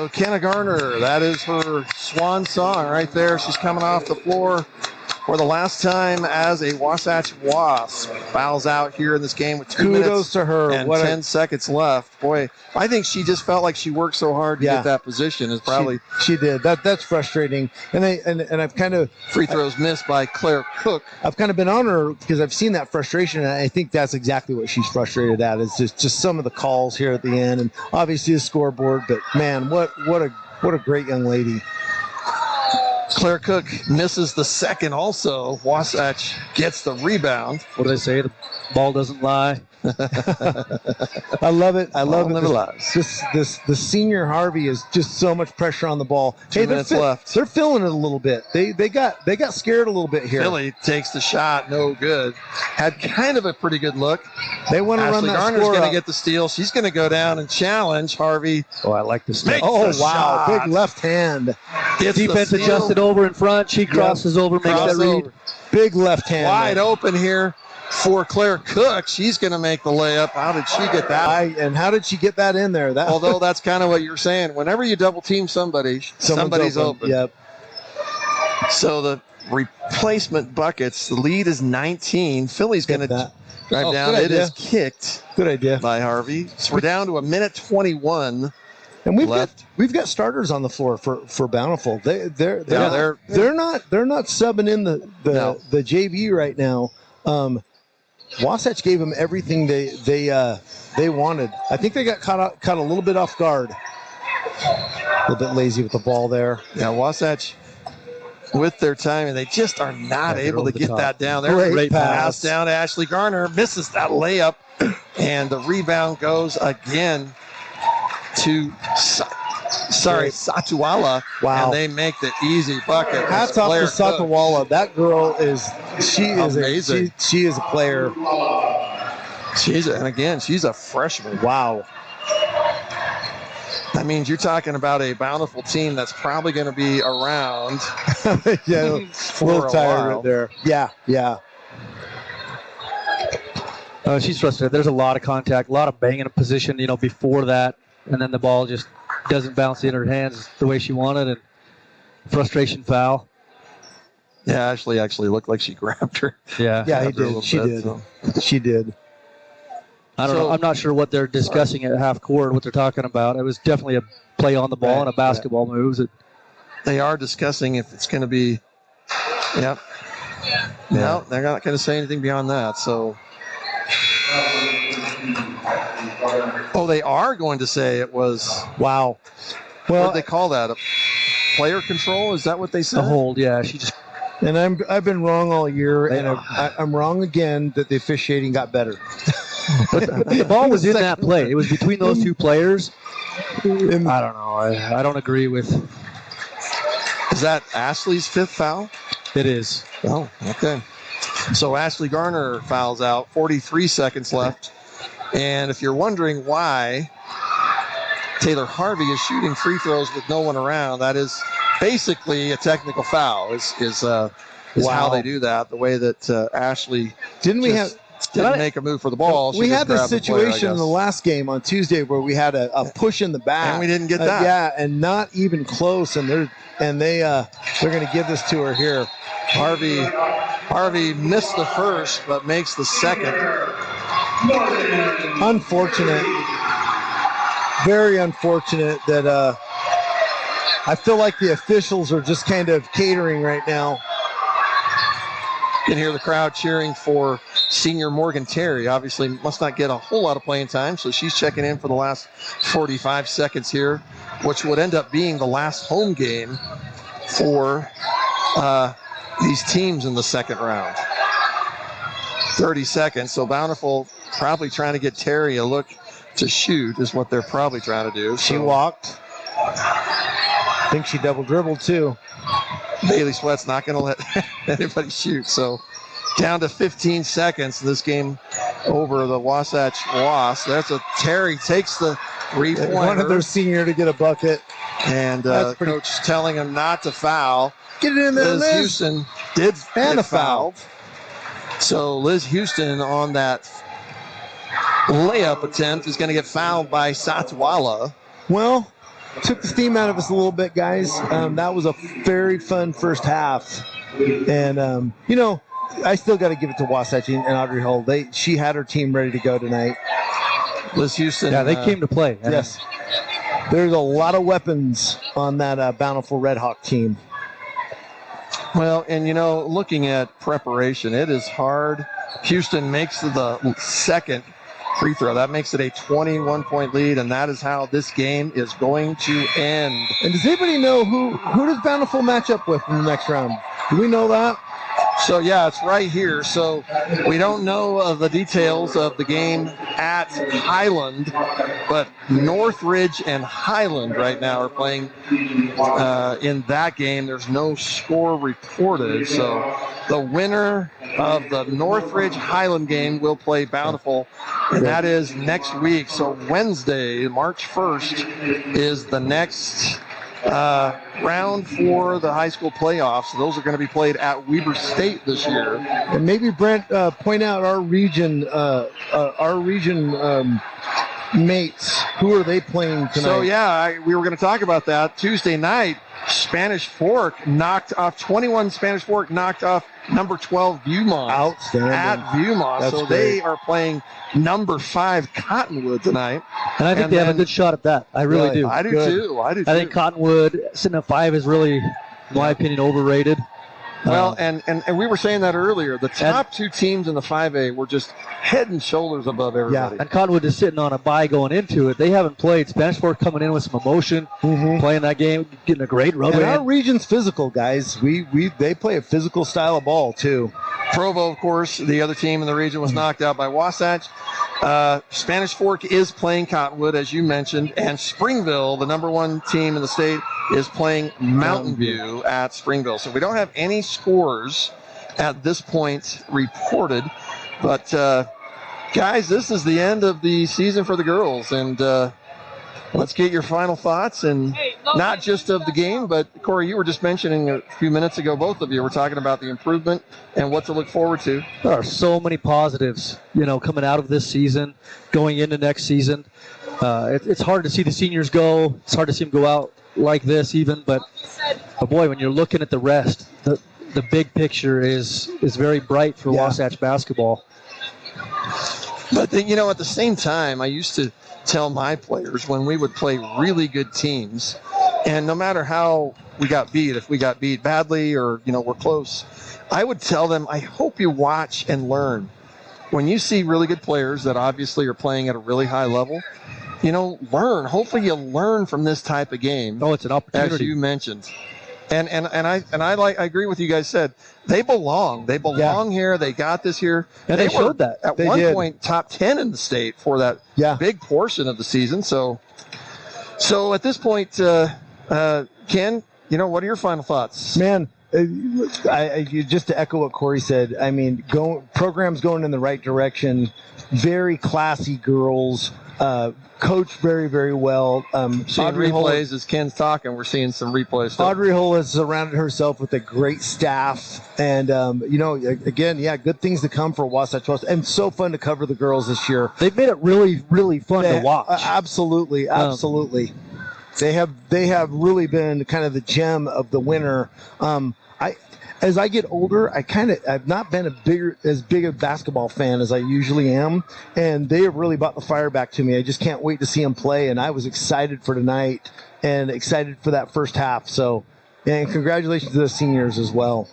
Kenna Garner, that is her swan song right there. She's coming off the floor for the last time as a Wasatch Wasp. Fouls out here in this game with 2 minutes to her. And 10 seconds left. Boy, I think she just felt like she worked so hard to get that position. Is probably she did. That's frustrating. And I've kind of free throws missed by Claire Cook. I've kind of been on her because I've seen that frustration, and I think that's exactly what she's frustrated at. Is just some of the calls here at the end, and obviously the scoreboard. But man, what a great young lady. Claire Cook misses the second also. Wasatch gets the rebound. What do they say? The ball doesn't lie. I love it. I love it. Never lies. The senior Harvey is just so much pressure on the ball. 2 minutes left. They're feeling it a little bit. They got scared a little bit here. Philly takes the shot, no good. Had kind of a pretty good look. They want to run that Garner's score going to up. get the steal. She's going to go down and challenge Harvey. Oh, I like this. Oh wow, big left hand. Defense adjusted over in front. She crosses over, makes that read. Big left hand. Wide open here for Claire Cook. She's going to make the layup. How did she get that? And how did she get that in there? Although that's kind of what you're saying. Whenever you double team somebody, somebody's open. Yep. So the replacement buckets, the lead is 19. Philly's going to drive down. It is kicked. Good idea by Harvey. So we're down to 1:21. And we've got starters on the floor for Bountiful. They're not subbing in the JV right now. Wasatch gave them everything they wanted. I think they got caught a little bit off guard. A little bit lazy with the ball there. Yeah, Wasatch with their time, and they just are not able to get that down there. Great pass down to Ashley Garner, misses that layup, and the rebound goes again to Satuala. Wow. And they make the easy bucket. Hats off to Satuala. That girl is amazing. She is a player. And again, she's a freshman. Wow. That means you're talking about a Bountiful team that's probably going to be around. Yeah, a little tired right there. Yeah. She's frustrated. There's a lot of contact, a lot of banging in position, before that, and then the ball just doesn't bounce in her hands the way she wanted, and frustration foul. Yeah, Ashley actually looked like she grabbed her. Yeah, he did. She did. I don't know. I'm not sure what they're discussing at half court, what they're talking about. It was definitely a play on the ball and a basketball move. They are discussing if it's going to be. Yep. No, they're not going to say anything beyond that. So. Oh, they are going to say it was. Wow. Well, what do they call that? A player control? Is that what they said? A hold, yeah. She just. And I've been wrong all year, and I'm wrong again that the officiating got better. But the ball was in that play. It was between those two players. I don't know. I don't agree with. Is that Ashley's fifth foul? It is. Oh, okay. So Ashley Garner fouls out. 43 seconds left. And if you're wondering why Taylor Harvey is shooting free throws with no one around, that is basically a technical foul. Is how they do that. The way that Ashley didn't make a move for the ball. We had this situation in the last game on Tuesday where we had a push in the back, and we didn't get that. Yeah, and not even close. And they're going to give this to her here. Harvey missed the first, but makes the second. Unfortunate, very unfortunate that I feel like the officials are just kind of catering right now. You can hear the crowd cheering for senior Morgan Terry. Obviously must not get a whole lot of playing time, so she's checking in for the last 45 seconds here, which would end up being the last home game for these teams in the second round. 30 seconds, so Bountiful probably trying to get Terry a look to shoot is what they're probably trying to do. She walked. I think she double dribbled too. Bailey Sweat's not going to let anybody shoot. So down to 15 seconds. This game over the Wasatch Wasp. That's a Terry takes the three-pointer. Wanted their senior to get a bucket. And coach telling him not to foul. Get it in there, Liz. Houston did and fouled. So Liz Houston on that layup attempt is going to get fouled by Satuala. Well, took the steam out of us a little bit, guys. That was a very fun first half. And, I still got to give it to Wasatch and Audrey Hull. She had her team ready to go tonight. Liz Houston. Yeah, they came to play. Yes. There's a lot of weapons on that Bountiful Red Hawk team. Well, and, looking at preparation, it is hard. Houston makes the second free throw. That makes it a 21-point lead, and that is how this game is going to end. And does anybody know who does Bountiful match up with in the next round? Do we know that? So, yeah, it's right here. So we don't know the details of the game at Highland, but Northridge and Highland right now are playing in that game. There's no score reported. So the winner of the Northridge Highland game will play Bountiful, and that is next week. So Wednesday, March 1st, is the next round for the high school playoffs. Those are going to be played at Weber State this year. And maybe Brent point out our region mates. Who are they playing tonight? So yeah, we were going to talk about that. Tuesday night, Spanish Fork knocked off number 12 Viewmont. Outstanding. At Viewmont. That's so great. They are playing number 5 Cottonwood tonight. And I think they have a good shot at that. I really do. I do too. I think Cottonwood sitting at 5 is really, in my opinion, overrated. Well, and we were saying that earlier. The top two teams in the 5A were just head and shoulders above everybody. And Cottonwood is sitting on a bye going into it. They haven't played. Spanish Fork coming in with some emotion, playing that game, getting a great rub. And our region's physical, guys. They play a physical style of ball too. Provo, of course, the other team in the region, was knocked out by Wasatch. Spanish Fork is playing Cottonwood, as you mentioned, and Springville, the number one team in the state, is playing Mountain View at Springville. So we don't have any scores at this point reported. But, guys, this is the end of the season for the girls. And let's get your final thoughts, and not just of the game, but, Corey, you were just mentioning a few minutes ago, both of you were talking about the improvement and what to look forward to. There are so many positives, coming out of this season, going into next season. It's hard to see the seniors go. It's hard to see them go out like this even, but boy, when you're looking at the rest, the big picture is very bright for Wasatch basketball. But then, at the same time, I used to tell my players when we would play really good teams, and no matter how we got beat, if we got beat badly or we're close, I would tell them, I hope you watch and learn. When you see really good players that obviously are playing at a really high level, learn. Hopefully you learn from this type of game. Oh, it's an opportunity, as you mentioned. And I agree with you guys said. They belong. They belong here. They got this here. And they showed that. At one point, top 10 in the state for that big portion of the season. So at this point, Ken, what are your final thoughts? Man, just to echo what Corey said, I mean, programs going in the right direction, very classy girls, coached very, very well. Seeing Audrey replays as Ken's talking, we're seeing some replays. Audrey Hull has surrounded herself with a great staff, and again, good things to come for Wasatch West, and so fun to cover the girls this year. They've made it really, really fun to watch. Absolutely. They have really been kind of the gem of the winter. As I get older, I've not been as big a basketball fan as I usually am, and they have really brought the fire back to me. I just can't wait to see them play, and I was excited for tonight and excited for that first half. So, and congratulations to the seniors as well.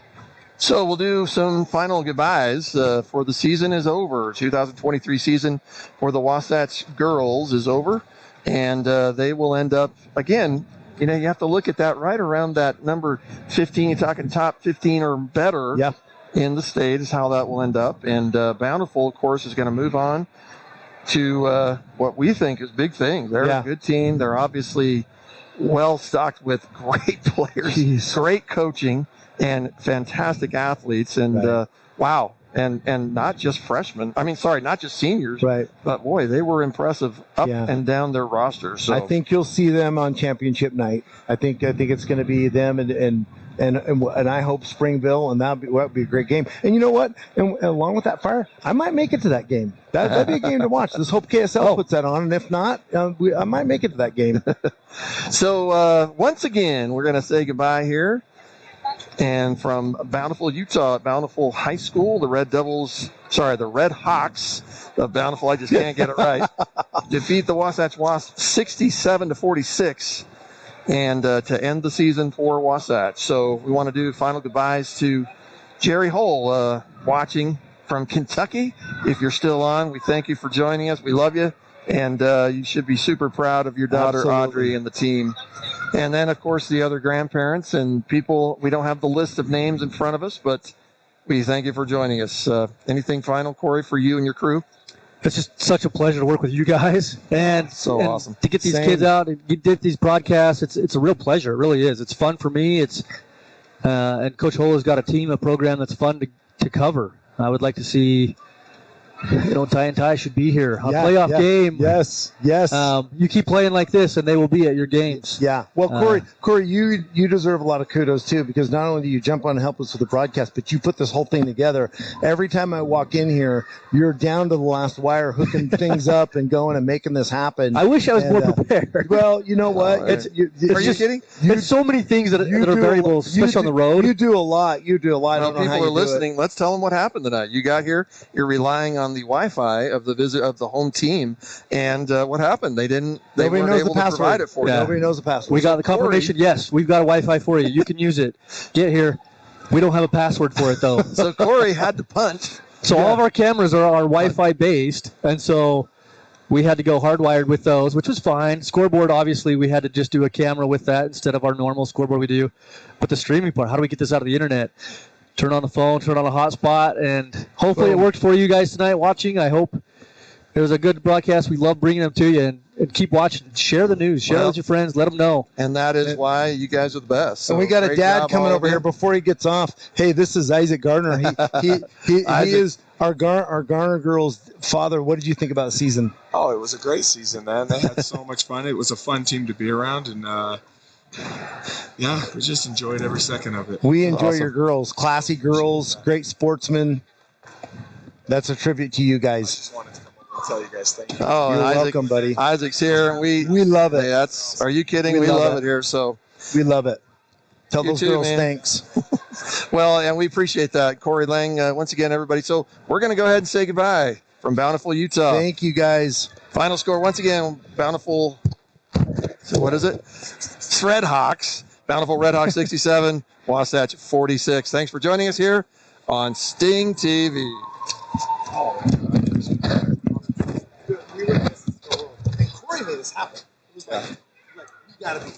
So we'll do some final goodbyes for the season is over. 2023 season for the Wasatch girls is over, and they will end up again. You have to look at that right around that number 15. You're talking top 15 or better in the state is how that will end up. And Bountiful, of course, is going to move on to what we think is big things. They're a good team. They're obviously well stocked with great players, great coaching, and fantastic athletes. And wow. And not just freshmen. Not just seniors. Right. But boy, they were impressive up and down their roster. So I think you'll see them on championship night. I think it's going to be them and I hope Springville, and that'd be a great game. And you know what? And along with that fire, I might make it to that game. That'd be a game to watch. Let's hope KSL puts that on, and if not, I might make it to that game. So once again, we're going to say goodbye here. And from Bountiful, Utah, at Bountiful High School, the Red Hawks of Bountiful, I just can't get it right, defeat the Wasatch Wasps 67-46, and to end the season for Wasatch. So we want to do final goodbyes to Jerry Hull, watching from Kentucky. If you're still on, we thank you for joining us. We love you. And you should be super proud of your daughter, Audrey, and the team. And then, of course, the other grandparents and people. We don't have the list of names in front of us, but we thank you for joining us. Anything final, Corey, for you and your crew? It's just such a pleasure to work with you guys. And awesome. To get these kids out and get these broadcasts, it's a real pleasure. It really is. It's fun for me. And Coach Hull has got a program that's fun to cover. I would like to see... Ty and Ty should be here. A playoff game. Yes. You keep playing like this, and they will be at your games. Yeah. Well, Corey, you deserve a lot of kudos, too, because not only do you jump on and help us with the broadcast, but you put this whole thing together. Every time I walk in here, you're down to the last wire, hooking things up and going and making this happen. I wish I was more prepared. Well, you know what? Are you kidding? There's so many things that are variables, especially on the road. You do a lot. Well, people are listening. Let's tell them what happened tonight. You got here. You're relying on the Wi-Fi of the home team, and what happened? They weren't able to provide it for you. Nobody knows the password. We got the confirmation. Yes, we've got a Wi-Fi for you. You can use it. Get here. We don't have a password for it though. So Corey had to punch. So all of our cameras are Wi-Fi based, and so we had to go hardwired with those, which was fine. Scoreboard, obviously, we had to just do a camera with that instead of our normal scoreboard we do. But the streaming part, how do we get this out of the internet? Turn on the phone, turn on a hotspot, and hopefully it worked for you guys tonight watching. I hope it was a good broadcast. We love bringing them to you, and keep watching. Share the news. Share it with your friends. Let them know. And that is why you guys are the best. So and we got a great dad job, coming all over of you. here before he gets off. Hey, this is Isaac Gardner. He is our Garner girls' father. What did you think about the season? Oh, it was a great season, man. They had so much fun. It was a fun team to be around, and yeah, we just enjoyed every second of it. We enjoy Awesome. your girls, classy girls, great sportsmen. That's a tribute to you I guys. just wanted to come over and tell you guys thank you. Oh, You're Isaac, welcome, buddy. Isaac's here. We love it. Hey, that's. Are you kidding? We We love love it. it here. So, We love it. Tell You those too, girls man. thanks. well, and we appreciate that, Corey Lang. Once again, everybody. So we're going to go ahead and say goodbye from Bountiful, Utah. Thank you, guys. Final score once again, Bountiful. So what is it? Red Hawks. Bountiful Red Hawks 67, Wasatch 46. Thanks for joining us here on StingTV. Corey made us happen. It was like, you gotta be.